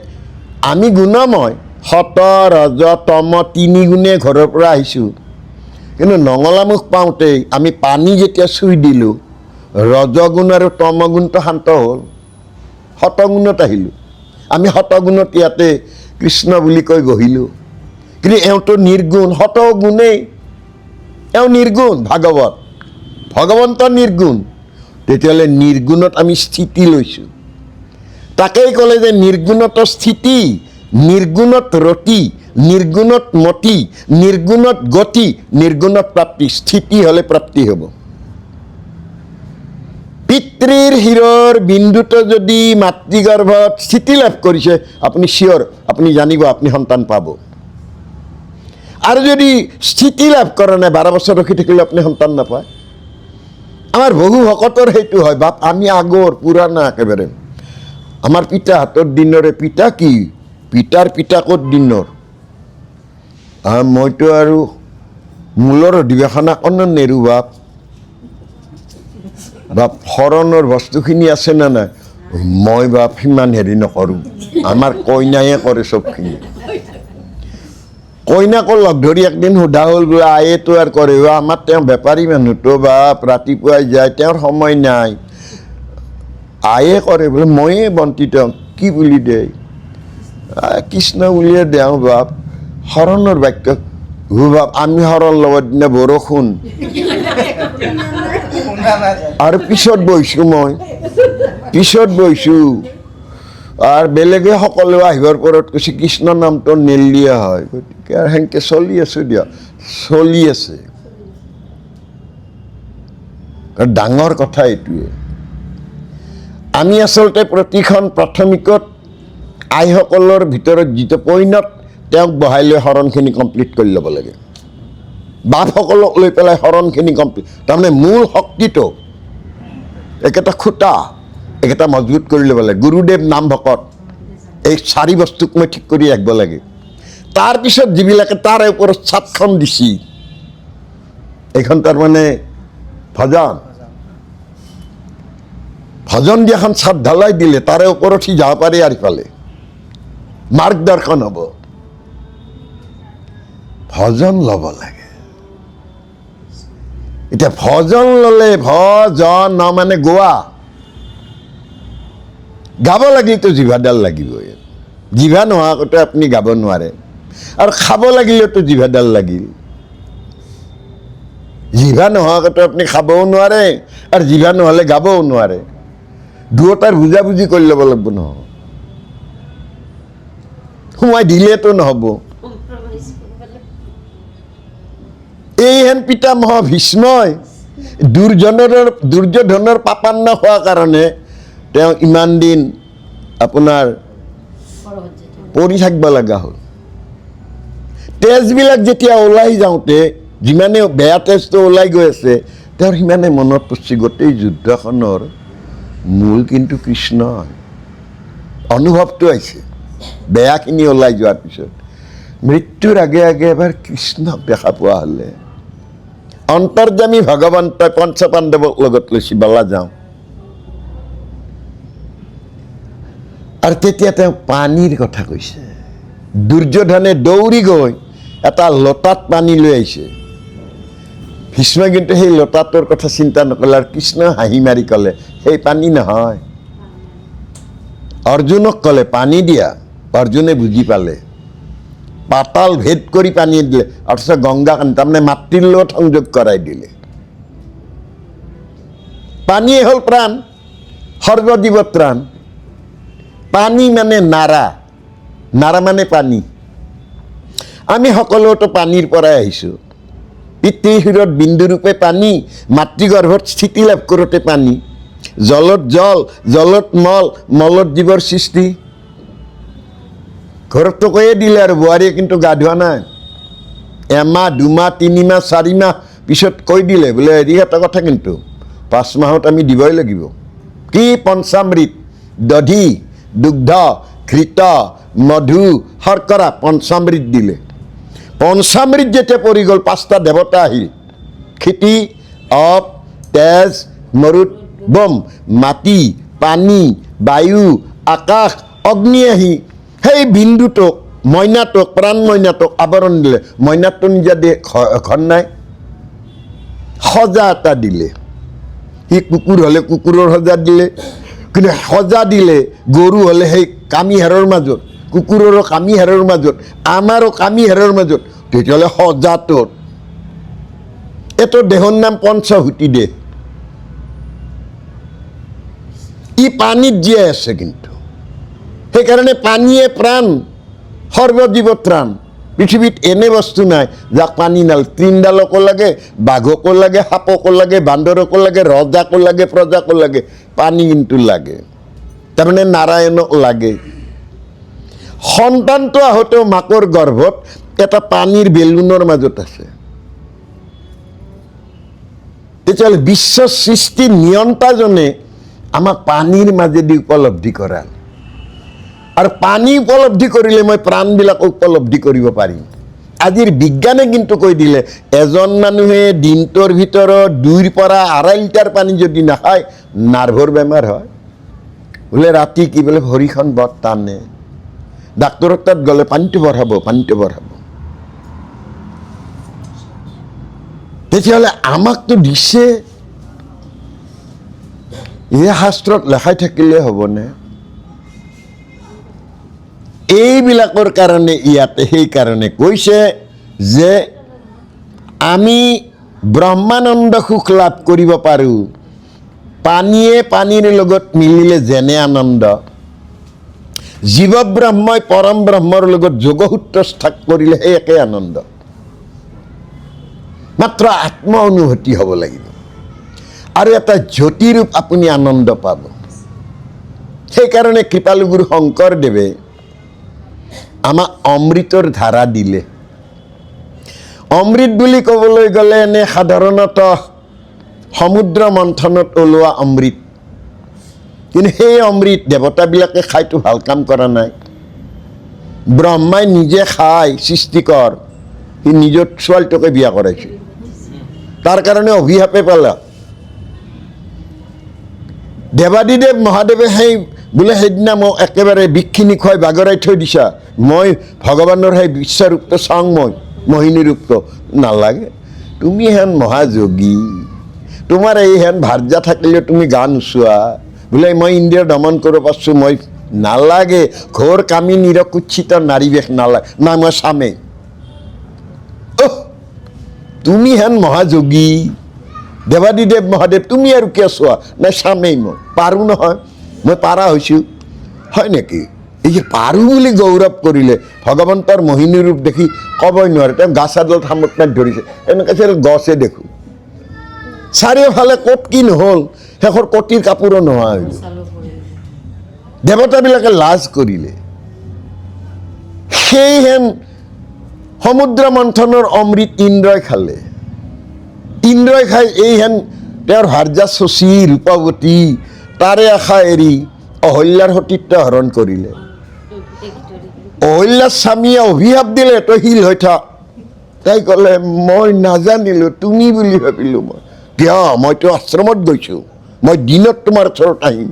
আমি গুণময়, সত ৰজ তম 3 গুণে ঘৰৰ পৰা আহিছোঁ। কিন্তু নঙলামুখ পাওঁতেই আমি পানী যেতিয়া চুই দিলোঁ, ৰজগুণ আৰু তমগুণটো শান্ত হ'ল, শতগুণত আহিলোঁ। আমি শতগুণত ইয়াতে কৃষ্ণ বুলি কৈ বহিলোঁ, কিন্তু এওঁতো নিৰ্গুণ, শতগুণেই, এওঁ নিৰ্গুণ। ভাগৱত ভগৱন্ত নিৰ্গুণ। তেতিয়াহ'লে নিৰ্গুণত আমি স্থিতি লৈছোঁ। তাকেই ক'লে যে নিৰ্গুণত স্থিতি, নিৰ্গুণত ৰতি, নিৰ্গুণত মতি, নিৰ্গুণত গতি, নিৰ্গুণত প্ৰাপ্তি। স্থিতি হ'লে প্ৰাপ্তি হ'ব। পিতৃৰ শিৰৰ বিন্দুটো যদি মাতৃগৰ্ভত স্থিতি লাভ কৰিছে, আপুনি চিয়ৰ, আপুনি জানিব আপুনি সন্তান পাব। আৰু যদি স্থিতি লাভ কৰা নাই, 12 বছৰ ৰখি থাকিলে আপুনি সন্তান নাপায়। আমাৰ বহু ভকতৰ সেইটো হয়, বাপ আমি আগৰ পুৰাণা একেবাৰে। আমাৰ পিতাহঁতৰ দিনৰে, পিতা কি, পিতাৰ পিতাকৰ দিনৰ। মইতো আৰু মূলৰ অধিৱেশনাখনো নেৰো বাপ। বাপ শৰণৰ বস্তুখিনি আছে নে নাই, মই বাপ সিমান হেৰি নকৰোঁ, আমাৰ কইনায়ে কৰে চবখিনি। কইনাকো লগ ধৰি একদিন সোধা হ'ল, বোলে আয়েতো আৰু কৰে, আমাৰ তেওঁ বেপাৰী মানুহতো বাপ, ৰাতিপুৱাই যায়, তেওঁৰ সময় নাই। আয়ে কৰে বোলে, ময়ে বন্তি তেওঁ কি বুলি দে, কৃষ্ণ বুলিয়ে দেওঁ বাপ। শৰণৰ বাক্য আমি হৰৰ লগত দিনা বৰষুণ আৰু পিছত বহিছোঁ আৰু বেলেগে সকলোৱে আহিবৰ পৰত কৈছে কৃষ্ণ নামটো নেলিয়া হয়, গতিকে আৰু সেনেকৈ চলি আছোঁ দিয়ক, চলি আছে। ডাঙৰ কথা এইটোৱে, আমি আচলতে প্ৰতিখন প্ৰাথমিকত আইসকলৰ ভিতৰত যিটো পইণ্টত তেওঁক বহাই লৈ শৰণখিনি কমপ্লিট কৰি ল'ব লাগে, বাপসকলক লৈ পেলাই শৰণখিনি কমপ্লিট, তাৰমানে মূল শক্তিটো একেটা খুঁটা একেটা মজবুত কৰি ল'ব লাগে। গুৰুদেৱ নাম ভকত এই 4 বস্তুক মই ঠিক কৰি ৰাখিব লাগে। তাৰপিছত যিবিলাকে তাৰে ওপৰত ছাপখন দিছি, এইখন তাৰমানে ভজন দিয়াখন ছাপ ঢালাই দিলে তাৰে ওপৰত সি যাব পাৰে আৰু ইফালে মাৰ্গদৰ্শন হ'ব। ভজন ল'ব লাগে। এতিয়া ভজন ল'লে ভজন মানে গোৱা, গাব লাগিলেতো জিভাডাল লাগিবই, জিভা নোহোৱাকৈ আপুনি গাব নোৱাৰে। আৰু খাব লাগিলেতো জিভাডাল লাগিল, জিভা নোহোৱাকৈ আপুনি খাবও নোৱাৰে আৰু জিভা নহ'লে গাবও নোৱাৰে। দুয়োটাৰ বুজাবুজি কৰি ল'ব লাগিব নহয়, সোমাই দিলেতো নহ'ব। এইহেন পিতামহ ভীষ্মই দুৰ্যোধনৰ পাপান্ন হোৱাৰ কাৰণে তেওঁ ইমান দিন আপোনাৰ পৰি থাকিব লগা হ'ল। তেজবিলাক যেতিয়া ওলাই যাওঁতে যিমানে বেয়া তেজটো ওলাই গৈ আছে, তেওঁৰ সিমানে মনত পৰিছে গোটেই যুদ্ধখনৰ মূল কিন্তু কৃষ্ণ। অনুভৱটো আহিছে বেয়াখিনি ওলাই যোৱাৰ পিছত। মৃত্যুৰ আগে আগে এবাৰ কৃষ্ণক দেখা পোৱা হ'লে, অন্তৰ্যামী ভগৱন্তই পঞ্চপাণ্ডৱক লগত লৈছে, বলা যাওঁ। আৰু তেতিয়া তেওঁ পানীৰ কথা কৈছে। দুৰ্যোধনে দৌৰি গৈ এটা লোটাত পানী লৈ আহিছে। ভীষ্মই কিন্তু সেই লোটাটোৰ কথা চিন্তা নকৰিলে, আৰু কৃষ্ণই হাঁহি মাৰি ক'লে সেই পানী নহয়। অৰ্জুনক ক'লে পানী দিয়া, অৰ্জুনে বুজি পালে, পাতাল ভেদ কৰি পানী দিলে, অথচ গংগা তাৰমানে মাতৃৰ লগত সংযোগ কৰাই দিলে। পানীয়ে হ'ল প্ৰাণ, সৰ্বজীৱ ত্ৰাণ। পানী মানে নাৰা, নাৰা মানে পানী। আমি সকলোতো পানীৰ পৰাই আহিছোঁ। পিতৃ শিৰত বিন্দুৰূপে পানী, মাতৃগৰ্ভত স্থিতি লাভ কৰোঁতে পানী। জলত জল, জলত মল, মলত জীৱৰ সৃষ্টি। ঘৰততো কৈয়ে দিলে আৰু বোৱাৰীয়ে কিন্তু গা ধোৱা নাই। এমাহ 2 মাহ 3 মাহ 4 মাহ পিছত কৈ দিলে বোলে হেৰি এটা কথা, কিন্তু 5 মাহত আমি দিবই লাগিব। কি পঞ্চামৃত, দধি, দুগ্ধ, ঘৃত, মধু, শৰ্কৰা, পঞ্চামৃত দিলে। পঞ্চামৃত যেতিয়া পৰি গ'ল, 5টা দেৱতা আহিল। ক্ষিতি, অপ, তেজ, মৰুত, বম, মাটি, পানী, বায়ু, আকাশ, অগ্নি আহি সেই বিন্দুটোক, মইনাটোক, প্ৰাণ মইনাটোক আৱৰণ দিলে। মইনাটো নিজা দিয়ে ঘৰ নাই, সজা এটা দিলে। সি কুকুৰ হ'লে কুকুৰৰ সজা দিলে, কিন্তু সজা দিলে গৰু হ'লে সেই কামিহাৰৰ মাজত, কুকুৰৰো কামিহাৰৰ মাজত, আমাৰো কামিহাৰৰ মাজত। তেতিয়াহ'লে সজাটোত এইটো দেহৰ নাম পঞ্চভূতি দেহ। ই পানীত জীয়াই আছে, কিন্তু সেইকাৰণে পানীয়ে প্ৰাণ, সৰ্বজীৱ ত্ৰাণ। পৃথিৱীত এনে বস্তু নাই যাক পানী নালাগে। তৃণডালকো লাগে, বাঘকো লাগে, সাপকো লাগে, বান্দৰকো লাগে, ৰজাকো লাগে, প্ৰজাকো লাগে, পানী কিন্তু লাগে। তাৰমানে নাৰায়ণক লাগে। সন্তানটো আহোঁতেও মাকৰ গৰ্ভত এটা পানীৰ বেলুনৰ মাজত আছে। তেতিয়াহ'লে বিশ্ব সৃষ্টিৰ নিয়ন্তাজনে আমাক পানীৰ মাজেদি উপলব্ধি কৰাল। আৰু পানী উপলব্ধি কৰিলে মই প্ৰাণবিলাক উপলব্ধি কৰিব পাৰিম। আজিৰ বিজ্ঞানে কিন্তু কৈ দিলে, এজন মানুহে দিনটোৰ ভিতৰত 2ৰ পৰা 2.5 লিটাৰ পানী যদি নাখায়, নাৰ্ভৰ বেমাৰ হয়। বোলে ৰাতি কি বোলে ভৰিখন বৰ টানে, ডাক্তৰৰ তাত গ'লে পানীটো বঢ়াব, পানীটো বঢ়াব। তেতিয়াহ'লে আমাকতো দিছে, এই শাস্ত্ৰত লেখাই থাকিলে হ'বনে? এইবিলাকৰ কাৰণে ইয়াতে সেইকাৰণে কৈছে যে আমি ব্ৰহ্মানন্দ সুখ লাভ কৰিব পাৰোঁ পানীয়ে পানীৰ লগত মিলিলে যেনে আনন্দ, জীৱ ব্ৰহ্মই পৰম ব্ৰহ্মৰ লগত যোগসূত্ৰ স্থাপ কৰিলে সেই একে আনন্দ। মাত্ৰ আত্ম অনুভূতি হ'ব লাগিব আৰু এটা জ্যোতিৰূপ আপুনি আনন্দ পাব। সেইকাৰণে কৃপালুগুৰু শংকৰদেৱে আমাক অমৃতৰ ধাৰা দিলে। অমৃত বুলি ক'বলৈ গ'লে এনে সাধাৰণতঃ সমুদ্ৰ মন্থনত ওলোৱা অমৃত, কিন্তু সেই অমৃত দেৱতাবিলাকে খাইতো ভাল কাম কৰা নাই। ব্ৰহ্মাই নিজে খাই সৃষ্টিকৰ, সি নিজৰ ছোৱালীটোকে বিয়া কৰাইছে, তাৰ কাৰণে অভিশাপে পালা। দেৱাদিদেৱ মহাদেৱে সেই বোলে সেইদিনা মোক একেবাৰে বিষখিনি খুৱাই বাগৰাই থৈ দিছা, মই ভগৱানৰ সেই বিশ্বৰূপটো চাওঁ, মই মোহিনী ৰূপটো নালাগে। তুমি হেন মহাযোগী, তোমাৰ এই হেন ভাৰ্যা থাকিলেও তুমি গা নোচোৱা, বোলে মই ইন্দ্ৰিয় দমন কৰিব পাৰছোঁ, মই নালাগে। ঘোৰ কামি নিৰকুচ্ছিত নাৰী বেশ নালাগে, নাই মই চামেই। তুমি হেন মহাযোগী দেৱাদিদেৱ মহাদেৱ, তুমি আৰু কিয় চোৱা? নাই চামেই, মই পাৰোঁ নহয়, মই পাৰা হৈছোঁ। হয় নেকি? এই যে পাৰোঁ বুলি গৌৰৱ কৰিলে ভগৱন্তৰ মোহিনী ৰূপ দেখি ক'বই নোৱাৰে। তেওঁ গাছ এডাল থামত ধৰিছে, এনেকৈ গছে দেখোঁ, চাৰিওফালে ক'ত কি নহ'ল, শেষৰ কটিৰ কাপোৰো নোহোৱা হৈ গ'ল। দেৱতাবিলাকে লাজ কৰিলে। সেইহেন সমুদ্ৰ মন্থনৰ অমৃত ইন্দ্ৰই খালে। ইন্দ্ৰই খাই এইহেন তেওঁৰ ভাৰ্যা শচী ৰূপৱতী তাৰে আশা এৰি অহল্যাৰ সতীত্ব হৰণ কৰিলে। অহল্যাৰ স্বামীয়ে অভিশাপ দিলে, তই শিল হৈ থাক। তাই ক'লে মই নাজানিলোঁ, তুমি বুলি ভাবিলোঁ। মই কিয়? মইতো আশ্ৰমত গৈছোঁ, মই দিনত তোমাৰ ওচৰত আহিম,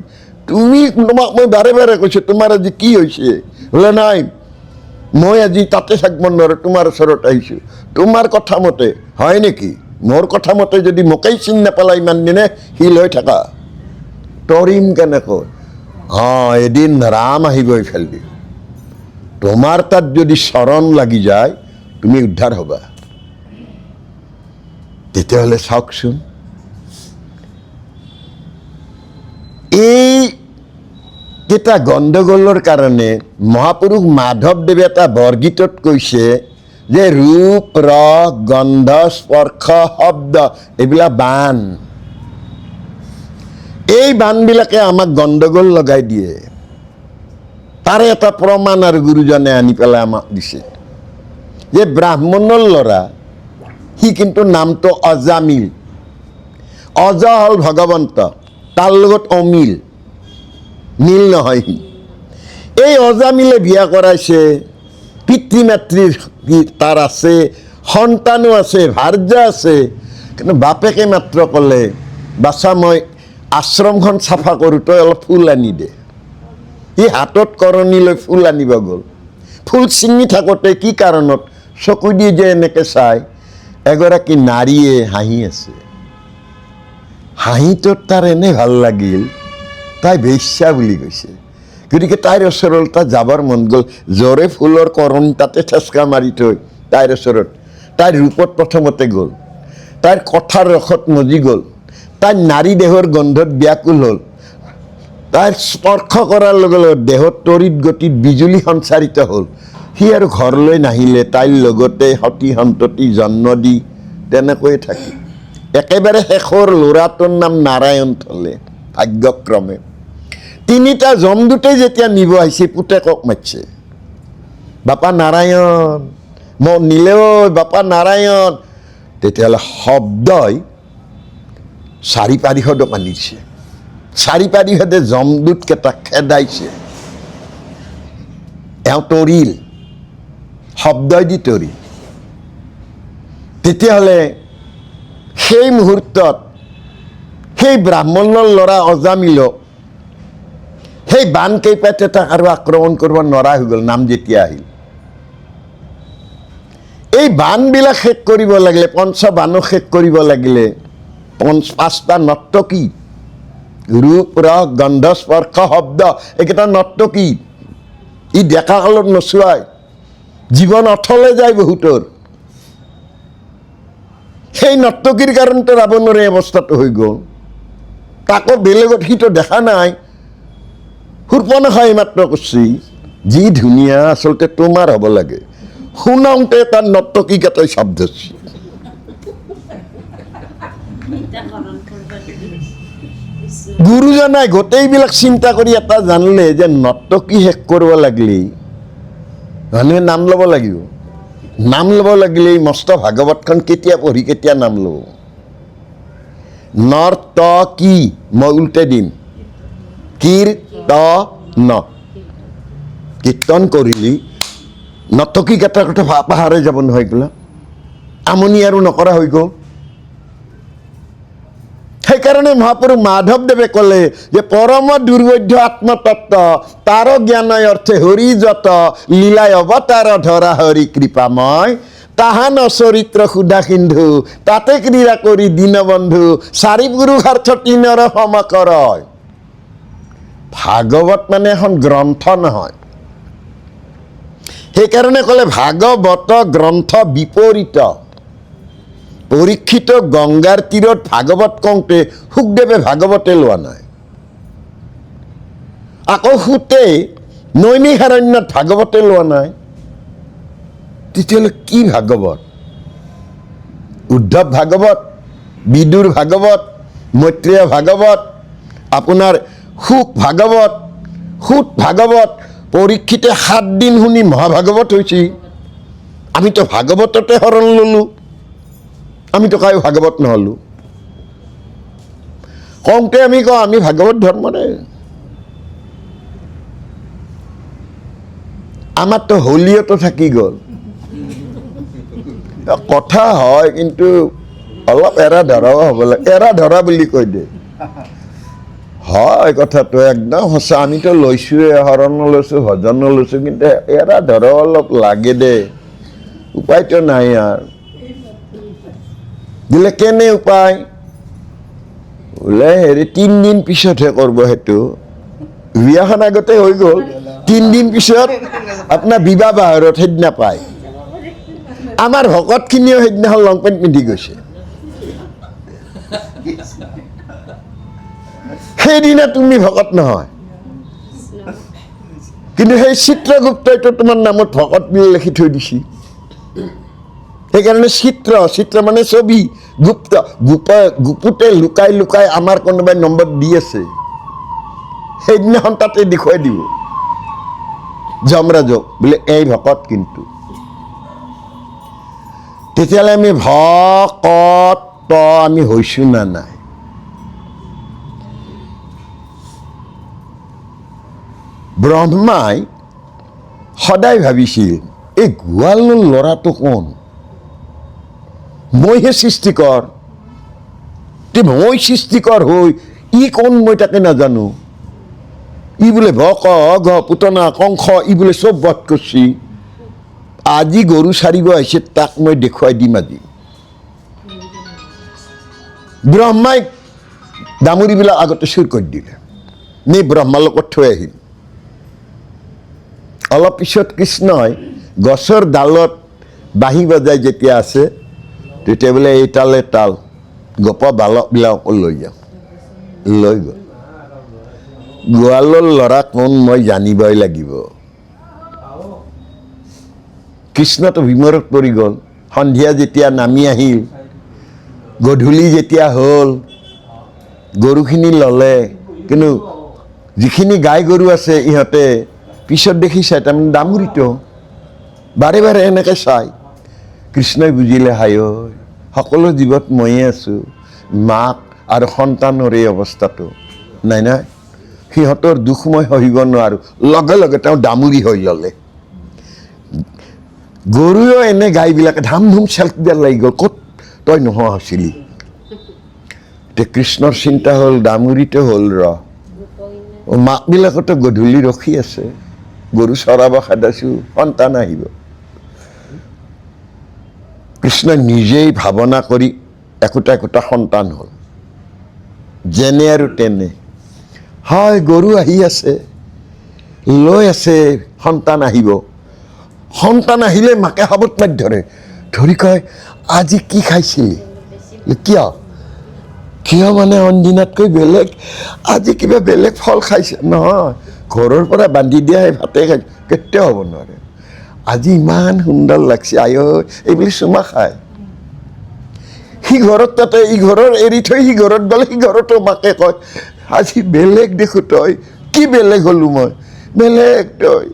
তুমি তোমাক মই বাৰে বাৰে কৈছোঁ তোমাৰ আজি কি হৈছে? বোলে নাই, মই আজি তাতে থাকিব নোৱাৰোঁ, তোমাৰ ওচৰত আহিছোঁ। তোমাৰ কথা মতে হয় নেকি? মোৰ কথা মতে যদি মোকেই চিন নাপালা ইমান দিনে, শিল হৈ থাকা, তৰিম কেনেকৈ? এদিন ৰাম আহিব এইফালেদি, তোমাৰ তাত যদি চৰণ লাগি যায় তুমি উদ্ধাৰ হ'বা। তেতিয়াহ'লে চাওকচোন, এই কেইটা গণ্ডগোলৰ কাৰণে মহাপুৰুষ মাধৱদেৱে এটা বৰগীতত কৈছে যে ৰূপ ৰস গন্ধ স্পৰ্শ শব্দ এইবিলাক বান, এই বানবিলাকে আমাক গণ্ডগোল লগাই দিয়ে। তাৰে এটা প্ৰমাণ আৰু গুৰুজনে আনি পেলাই আমাক দিছে যে ব্ৰাহ্মণৰ ল'ৰা, সি কিন্তু নামটো অজামিল। অজ হ'ল ভগৱন্ত, তাৰ লগত অমিল, নীল নহয় সি। এই অজামিলে বিয়া কৰাইছে, পিতৃ মাতৃৰ তাৰ আছে, সন্তানো আছে, ভাৰ্যা আছে, কিন্তু বাপেকে মাত্ৰ ক'লে বাছা মই আশ্ৰমখন চাফা কৰোঁ, তই অলপ ফুল আনি দে। সি হাতত কৰণী লৈ ফুল আনিব গ'ল। ফুল ছিঙি থাকোঁতে কি কাৰণত চকু দি যে এনেকৈ চাই এগৰাকী নাৰীয়ে হাঁহি আছে। হাঁহিটোত তাৰ এনে ভাল লাগিল, তাই বেশ্যা বুলি কৈছে। গতিকে তাইৰ ওচৰত তাত যাবৰ মন গ'ল, জোৰে ফুলৰ কৰণী তাতে ঠেচকা মাৰি থৈ তাইৰ ওচৰত, তাইৰ ৰূপত প্ৰথমতে গ'ল, তাইৰ কথাৰ ৰসত মজি গ'ল, তাইৰ নাৰী দেহৰ গন্ধত ব্যাকুল হ'ল, তাইৰ স্পৰ্শ কৰাৰ লগে লগে দেহত তৰিত গতিত বিজুলী সঞ্চাৰিত হ'ল। সি আৰু ঘৰলৈ নাহিলে, তাইৰ লগতে সতী সন্ততি জন্ম দি তেনেকৈয়ে থাকি একেবাৰে শেষৰ ল'ৰাটোৰ নাম নাৰায়ণ থলে। ভাগ্যক্ৰমে তিনিটা যমদূতে যেতিয়া নিব আহিছে, পুতেকক মাতিছে, বাপা নাৰায়ণ, মোক নিলে ঐ বাপা নাৰায়ণ। তেতিয়াহ'লে শব্দই চাৰি পাৰিষদক আনিছে, চাৰি পাৰিষদে যমদূতকেইটাক খেদাইছে। এওঁ তৰিল, শব্দই দি তৰিল। তেতিয়াহ'লে সেই মুহূৰ্তত সেই ব্ৰাহ্মণৰ ল'ৰা অজামিলক সেই বান কেইপাতে তাক আৰু আক্ৰমণ কৰিব নোৱাৰা হৈ গ'ল। নাম যেতিয়া আহিল, এই বানবিলাক শেষ কৰিব লাগিলে, পঞ্চবানক শেষ কৰিব লাগিলে পাঁচটা নৰ্তকী, ৰূপ ৰস গন্ধ স্পৰ্শ শব্দ, এইকেইটা নৰ্তকী। ই ডেকা কালত নচুৱাই, জীৱন অথলে যায় বহুতৰ। সেই নৰ্তকীৰ কাৰণতে ৰাৱণৰ এই অৱস্থাটো হৈ গ'ল। তাকো বেলেগত সিটো দেখা নাই, শূৰ্পণখা এইমাত্ৰ কৈছি যি ধুনীয়া আচলতে তোমাৰ হ'ব লাগে, শুনাওঁতে তাৰ নৰ্তকীকেইটাই চাপ ধৰছি। গুৰুজনাই গোটেইবিলাক চিন্তা কৰি এটা জানিলে যে নৰ্তকী শেষ কৰিব লাগিলে মানুহে নাম ল'ব লাগিব। নাম ল'ব লাগিলে মস্ত ভাগৱতখন কেতিয়া পঢ়ি কেতিয়া নাম ল'ব। নৰ্তকী মই উল্টে দিম, কীৰ্তন, কীৰ্তন কৰিলি নৰ্তকী কেইটাৰ কথা পাহাৰে যাব নহয়। এইবিলাক আমনি আৰু নকৰা হৈ গ'ল। সেইকাৰণে মহাপুৰুষ মাধৱদেৱে ক'লে যে পৰম দুৰ্বোধ্য আত্মতত্ত্ব তাৰ জ্ঞানয় অৰ্থে হৰি যত লীলাই অৱতাৰ ধৰা হৰি কৃপাময় তাহান চৰিত্ৰ সুধা সিন্ধু তাতে ক্ৰীড়া কৰি দীনবন্ধু চাৰি পুৰুষাৰ্থ তিনৰ সমাকৰ। ভাগৱত মানে এখন গ্ৰন্থ নহয়। সেইকাৰণে ক'লে ভাগৱত গ্ৰন্থ বিপৰীত। পৰীক্ষিত গংগাৰ তীৰত ভাগৱত কওঁতে সুখদেৱে ভাগৱতে লোৱা নাই। আকৌ সুতে নৈমিষাৰণ্যত ভাগৱতে লোৱা নাই। তেতিয়াহ'লে কি ভাগৱত? উদ্ধৱ ভাগৱত, বিদুৰ ভাগৱত, মৈত্ৰেয় ভাগৱত, আপোনাৰ সুখ ভাগৱত, সুত ভাগৱত। পৰীক্ষিতে 7 দিন শুনি মহাভাগৱত হৈছে। আমিতো ভাগৱততে শৰণ ল'লোঁ, আমিতো কায়ো ভাগৱত নহ'লোঁ। কওঁতে আমি কওঁ আমি ভাগৱত ধৰ্মৰে। আমাৰতো হোলিওতো থাকি গ'ল। কথা হয় কিন্তু অলপ এৰা ধৰাও হ'ব লাগে। এৰা ধৰা বুলি কৈ দে, হয় কথাটো একদম সঁচা। আমিতো লৈছোঁৱে, শৰণ লৈছোঁ, ভজন লৈছোঁ, কিন্তু এৰা ধৰাও অলপ লাগে দে। উপায়তো নাই আৰু। দিলে কেনে উপায়? বোলে 3 দিন পিছতহে কৰিব। সেইটো বিয়াখন আগতে হৈ গ'ল, 3 দিন পিছত আপোনাৰ বিবাহ বাহৰত সেইদিনা পায়। আমাৰ ভকতখিনিও সেইদিনাখন লং পেণ্ট পিন্ধি গৈছে। সেইদিনা তুমি ভকত নহয়, কিন্তু সেই চিত্ৰগুপ্তইতো তোমাৰ নামত ভকত বুলি লিখি থৈ দিছি। সেইকাৰণে চিত্ৰ মানে ছবি, গুপ্ত, গুপুতে লুকাই লুকাই আমাৰ কোনোবাই নম্বৰ দি আছে। সেইদিনাখন তাতে দেখুৱাই দিব যমৰাজক, বোলে এই ভকত। কিন্তু তেতিয়াহ'লে আমি ভকত আমি হৈছোঁ না নাই? ব্ৰহ্মাই সদায় ভাবিছিল এই গোৱালৰ ল'ৰাটো কোন? মইহে সৃষ্টিকৰ। মই সৃষ্টিকৰ হৈ ই কোন মই তাকে নাজানো। ই বোলে ভক, অঘ, পুতনা, কংস ই বোলে চব বধ কৰিছি। আজি গৰু সাৰিব আহিছে, তাক মই দেখুৱাই দিম আজি। ব্ৰহ্মাই দামুৰিবিলাক আগতে চুৰ কৰি দিলে, নি ব্ৰহ্মাৰ লগত থৈ আহিল। অলপ পিছত কৃষ্ণই গছৰ ডালত বাঁহী বজাই যেতিয়া আছে, তেতিয়া বোলে এই তালে তাল, গপ বালকবিলাকো লৈ যাওঁ। লৈ গ'ল। গোৱালৰ ল'ৰা কোন মই জানিবই লাগিব। কৃষ্ণটো বিমৰত পৰি গ'ল। সন্ধিয়া যেতিয়া নামি আহিল, গধূলি যেতিয়া হ'ল, গৰুখিনি ল'লে, কিন্তু যিখিনি গাই গৰু আছে ইহঁতে পিছত দেখি চাই তাৰমানে দামুৰিটো বাৰে বাৰে এনেকৈ চাই। কৃষ্ণই বুজিলে, হাই ঐ সকলো জীৱত ময়ে আছোঁ, মাক আৰু সন্তানৰ এই অৱস্থাটো নাই নাই, সিহঁতৰ দুখ মই সহিব নোৱাৰোঁ। লগে লগে তেওঁ দামুৰি হৈ ল'লে। গৰুৱেও এনে গাইবিলাকে ধাম ধুম চেল্ফ দিয়া লাগি গ'ল, ক'ত তই নোহোৱা হৈছিলি। এতিয়া কৃষ্ণৰ চিন্তা হ'ল, দামুৰিটো হ'ল ৰ, মাকবিলাকতো গধূলি ৰখি আছে, গৰু চৰাব খেদাইছোঁ, সন্তান আহিব। কৃষ্ণই নিজেই ভাৱনা কৰি একোটা একোটা সন্তান হ'ল, যেনে আৰু তেনে। হয় গৰু আহি আছে, লৈ আছে, সন্তান আহিব। সন্তান আহিলে মাকে সাবত মাৰি ধৰে, ধৰি কয় আজি কি খাইছিলি? কিয় কিয় মানে অনদিনাতকৈ বেলেগ আজি কিবা বেলেগ ফল খাইছে নহয়, ঘৰৰ পৰা বান্ধি দিয়া সেই ভাতে খাইছে, কেতিয়াও হ'ব নোৱাৰে। আজি ইমান সুন্দৰ লাগছে আই ঐ এইবুলি চুমা খায়। সি ঘৰত তাতে ই ঘৰৰ এৰি থৈ সি ঘৰত গ'লে সি ঘৰতো মাকে কয় আজি বেলেগ দেখো তই, কি বেলেগ হ'লো মই, বেলেগ তই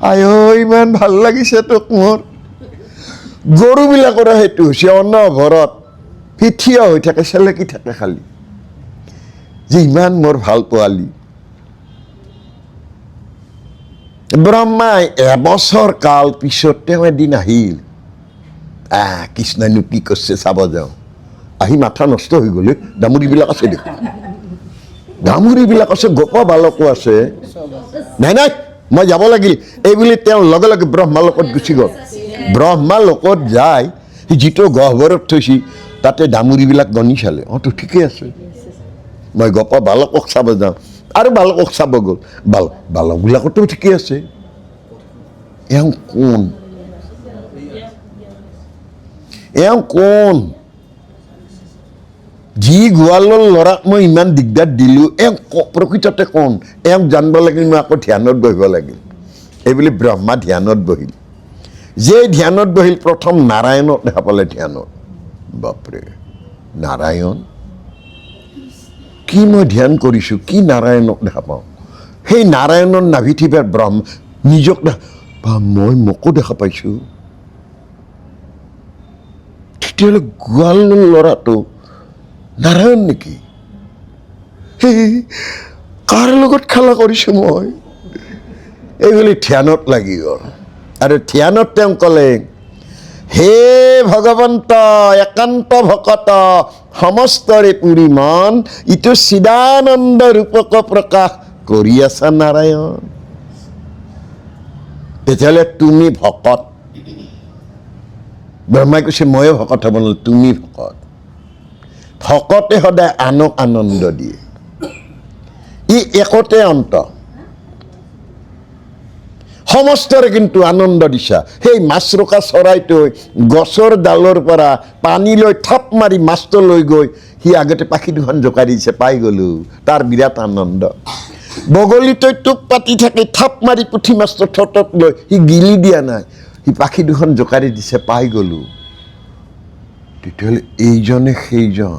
আই ঐ ইমান ভাল লাগিছে তোক মোৰ। গৰুবিলাকৰ সেইটো হৈছে অনবৰত সি থিয় হৈ থাকে, চেলেকি থাকে খালি যে ইমান মোৰ ভাল পোৱালি। ব্ৰহ্মাই এবছৰ কাল পিছত তেওঁ এদিন আহিল, কৃষ্ণইনো কি কৰিছে চাব যাওঁ। আহি মাথা নষ্ট হৈ গ'ল, দামুৰিবিলাক আছে দেখোন, দামুৰিবিলাক আছে, গোপ বালকো আছে। নাই নাই মই যাব লাগিল এইবুলি তেওঁ লগে লগে ব্ৰহ্মা লোকত গুচি গ'ল। ব্ৰহ্মা লোকত যাই সি যিটো গহ্বৰত থৈছি তাতে দামুৰিবিলাক গণি চালে, তো ঠিকেই আছে, মই গোপ বালকক চাব যাওঁ। আৰু বালকক চাব গ'ল, বালকবিলাকতো ঠিকেই আছে। এওঁ কোন, এওঁ কোন, যি গোৱালৰ ল'ৰাক মই ইমান দিগদাৰ দিলোঁ এওঁ প্ৰকৃততে কোন, এওঁক জানিব লাগিল, মই আকৌ ধ্যানত বহিব লাগিল। এইবুলি ব্ৰহ্মা ধ্যানত বহিল। যে ধ্যানত বহিল প্ৰথম নাৰায়ণক দেখা পালে ধ্যানত। বাপৰে নাৰায়ণ, কি মই ধ্যান কৰিছোঁ, কি নাৰায়ণক দেখা পাওঁ। সেই নাৰায়ণৰ নাভিথিপাৰ ব্ৰহ্ম নিজক মই মোকো দেখা পাইছোঁ। তেতিয়াহ'লে গোৱালৰ ল'ৰাটো নাৰায়ণ নেকি? সেই কাৰ লগত খেলা কৰিছোঁ মই, এইবুলি ধ্যানত লাগি গ'ল। আৰু ধ্যানত তেওঁ ক'লে হে ভগৱন্ত একান্ত ভকত সমস্তৰে পুৰি মন, ইটো চিদানন্দ ৰূপক প্ৰকাশ কৰি আছা নাৰায়ণ। তেতিয়াহ'লে তুমি ভকত। ব্ৰহ্মাই কৈছে ময়ো ভকত হ'ব নালাগে, তুমি ভকত। ভকতে সদায় আনক আনন্দ দিয়ে, ই একতে অন্ত, সমস্তৰে কিন্তু আনন্দ দিছা। সেই মাছৰোকা চৰাইটোৱে গছৰ ডালৰ পৰা পানী লৈ থাপ মাৰি মাছটো লৈ গৈ সি আগতে পাখি দুখন জোকাৰি দিছে, পাই গ'লো, তাৰ বিৰাট আনন্দ। বগলীটোৱে টোপ পাতি থাকি থাপ মাৰি পুঠি মাছটো ঠোঁটত লৈ সি গিলি দিয়া নাই, সি পাখি দুখন জোকাৰি দিছে, পাই গ'লো। তেতিয়াহ'লে এইজনে সেইজন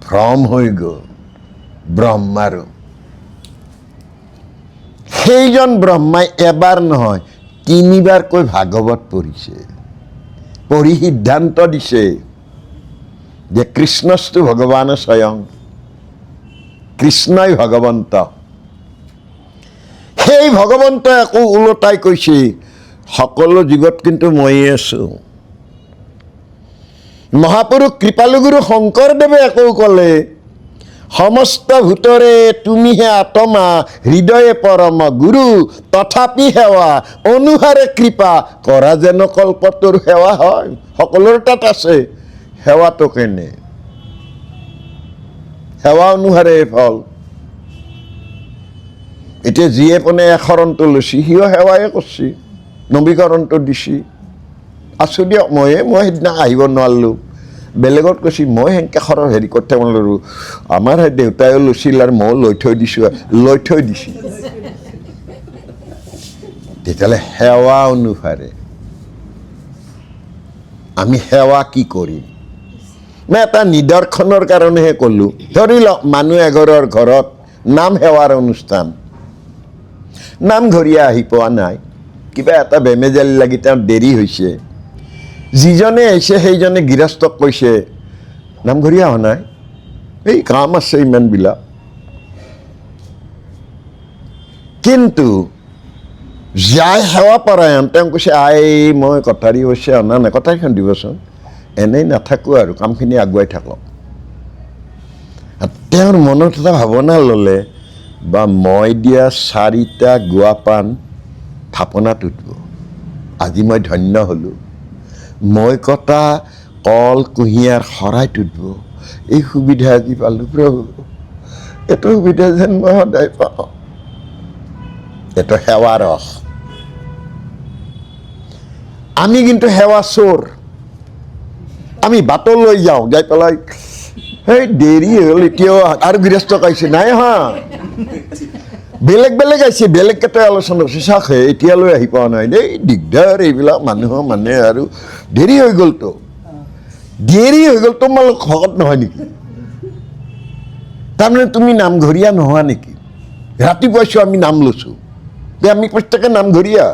ভ্ৰম হৈ গ'ল ব্ৰহ্মাৰো। সেইজন ব্ৰহ্মাই এবাৰ নহয় তিনিবাৰকৈ ভাগৱত পঢ়িছে, পঢ়ি সিদ্ধান্ত দিছে যে কৃষ্ণস্তু ভগৱান স্বয়ং, কৃষ্ণই ভগৱন্ত। সেই ভগৱন্তই আকৌ ওলোটাই কৈছে সকলো জীৱত কিন্তু ময়ে আছোঁ। মহাপুৰুষ কৃপালুগুৰু শংকৰদেৱে আকৌ ক'লে সমস্ত ভূতৰে তুমিহে আত্মা, হৃদয়ে পৰম গুৰু, তথাপি সেৱা অনুসাৰে কৃপা কৰা যেন কল্পটোৰ সেৱা হয়। সকলোৰে তাত আছে, সেৱাটো কেনে, সেৱা অনুসাৰে ফল। এতিয়া যিয়ে পোনে এশৰণটো লৈছি সিও সেৱাই কৰছি, নবীকৰণটো দিছি। আছো দিয়ক, মই সেইদিনা আহিব নোৱাৰিলোঁ, বেলেগত কৈছি মই সেনেকৈ খৰৰ হেৰি কৰি থাকিব নোৱাৰোঁ, আমাৰ সেই দেউতায়ো লৈছিল আৰু ময়ো লৈ থৈ দিছোঁ, লৈ থৈ দিছি। তেতিয়াহ'লে সেৱা অনুসাৰে আমি সেৱা কি কৰিম? মই এটা নিদৰ্শনৰ কাৰণেহে ক'লোঁ। ধৰি লওক মানুহ এঘৰৰ ঘৰত নাম সেৱাৰ অনুষ্ঠান, নামঘৰীয়া আহি পোৱা নাই, কিবা এটা বেমেজালি লাগি তেওঁৰ দেৰি হৈছে। যিজনে আহিছে সেইজনে গৃহস্থক কৈছে নামঘৰীয়া অহা নাই, এই কাম আছে ইমানবিলাক। কিন্তু যাই সেৱা পৰায়ণ তেওঁ কৈছে মই কটাৰী হৈছে অনা নাই, কটাৰীখন দিবচোন, এনেই নাথাকোঁ আৰু কামখিনি আগুৱাই থাকক। তেওঁৰ মনত এটা ভাৱনা ল'লে বা মই দিয়া 4টা গুৱা পাণ থাপনাত উঠিব, আজি মই ধন্য হ'লোঁ। মই কটা কল কুঁহিয়াৰ শৰাইত উঠিব, এই সুবিধা আজি পালোঁ প্ৰভু, এইটো সুবিধা যেন মই সদায় পাওঁ। এইটো সেৱা ৰস। আমি কিন্তু সেৱা চোৰ, আমি বাটলৈ যাওঁ, যাই পেলাই সেই দেৰি হ'ল এতিয়াও আৰু গৃহস্থ কাইছে নাই হা বেলেগ বেলেগ আহিছে, বেলেগ কেইটাই আলোচনা কৰিছে, চাহে এতিয়ালৈ আহি পোৱা নাই দেই, দিগদাৰ এইবিলাক মানুহৰ মানে আৰু দেৰি হৈ গ'লতো। দেৰি হৈ গ'ল, তোমালোক ভকত নহয় নেকি? তাৰমানে তুমি নামঘৰীয়া নোহোৱা নেকি? ৰাতিপুৱাইছোঁ আমি নাম লৈছোঁ, যে আমি প্ৰত্যেকে নামঘৰীয়া,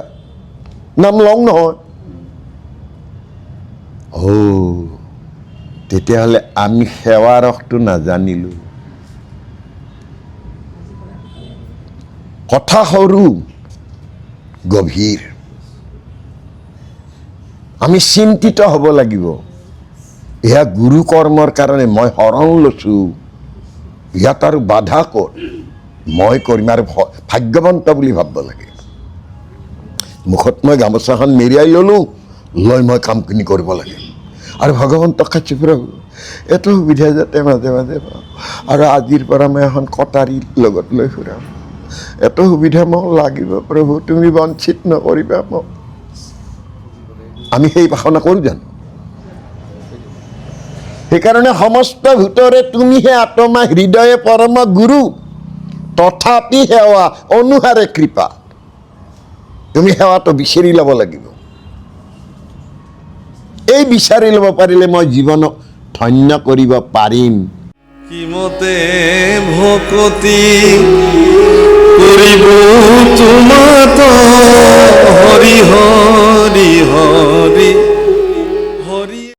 নাম লওঁ নহয়। তেতিয়াহ'লে আমি সেৱা ৰসটো নাজানিলোঁ। কথা সৰু গভীৰ, আমি চিন্তিত হ'ব লাগিব। এয়া গুৰু কৰ্মৰ কাৰণে মই শৰণ লৈছোঁ, ইয়াত আৰু বাধা ক'ত, মই কৰিম আৰু ভাগ্যৱন্ত বুলি ভাবিব লাগে। মুখত মই গামোচাখন মেৰিয়াই ল'লোঁ, লৈ মই কামখিনি কৰিব লাগে আৰু ভগৱন্তক কাছে প্ৰভু এইটো সুবিধা যাতে মাজে মাজে পাওঁ, আৰু আজিৰ পৰা মই এখন কটাৰী লগত লৈ ফুৰাম, এইটো সুবিধা মোক লাগিব প্ৰভু, তুমি বঞ্চিত নকৰিবা মোক। আমি সেই বাসনা কৰোঁ জানো? সেইকাৰণে সমস্ত ভূতৰে তুমিহে আত্মা হৃদয়ে পৰম গুৰু, তথাপি সেৱা অনুহাৰে কৃপা। তুমি সেৱাটো বিচাৰি ল'ব লাগিব। এই বিচাৰি ল'ব পাৰিলে মই জীৱনক ধন্য কৰিব পাৰিম। কিমতে ভকতি কৰিব তোমাত হৰি হৰি হৰি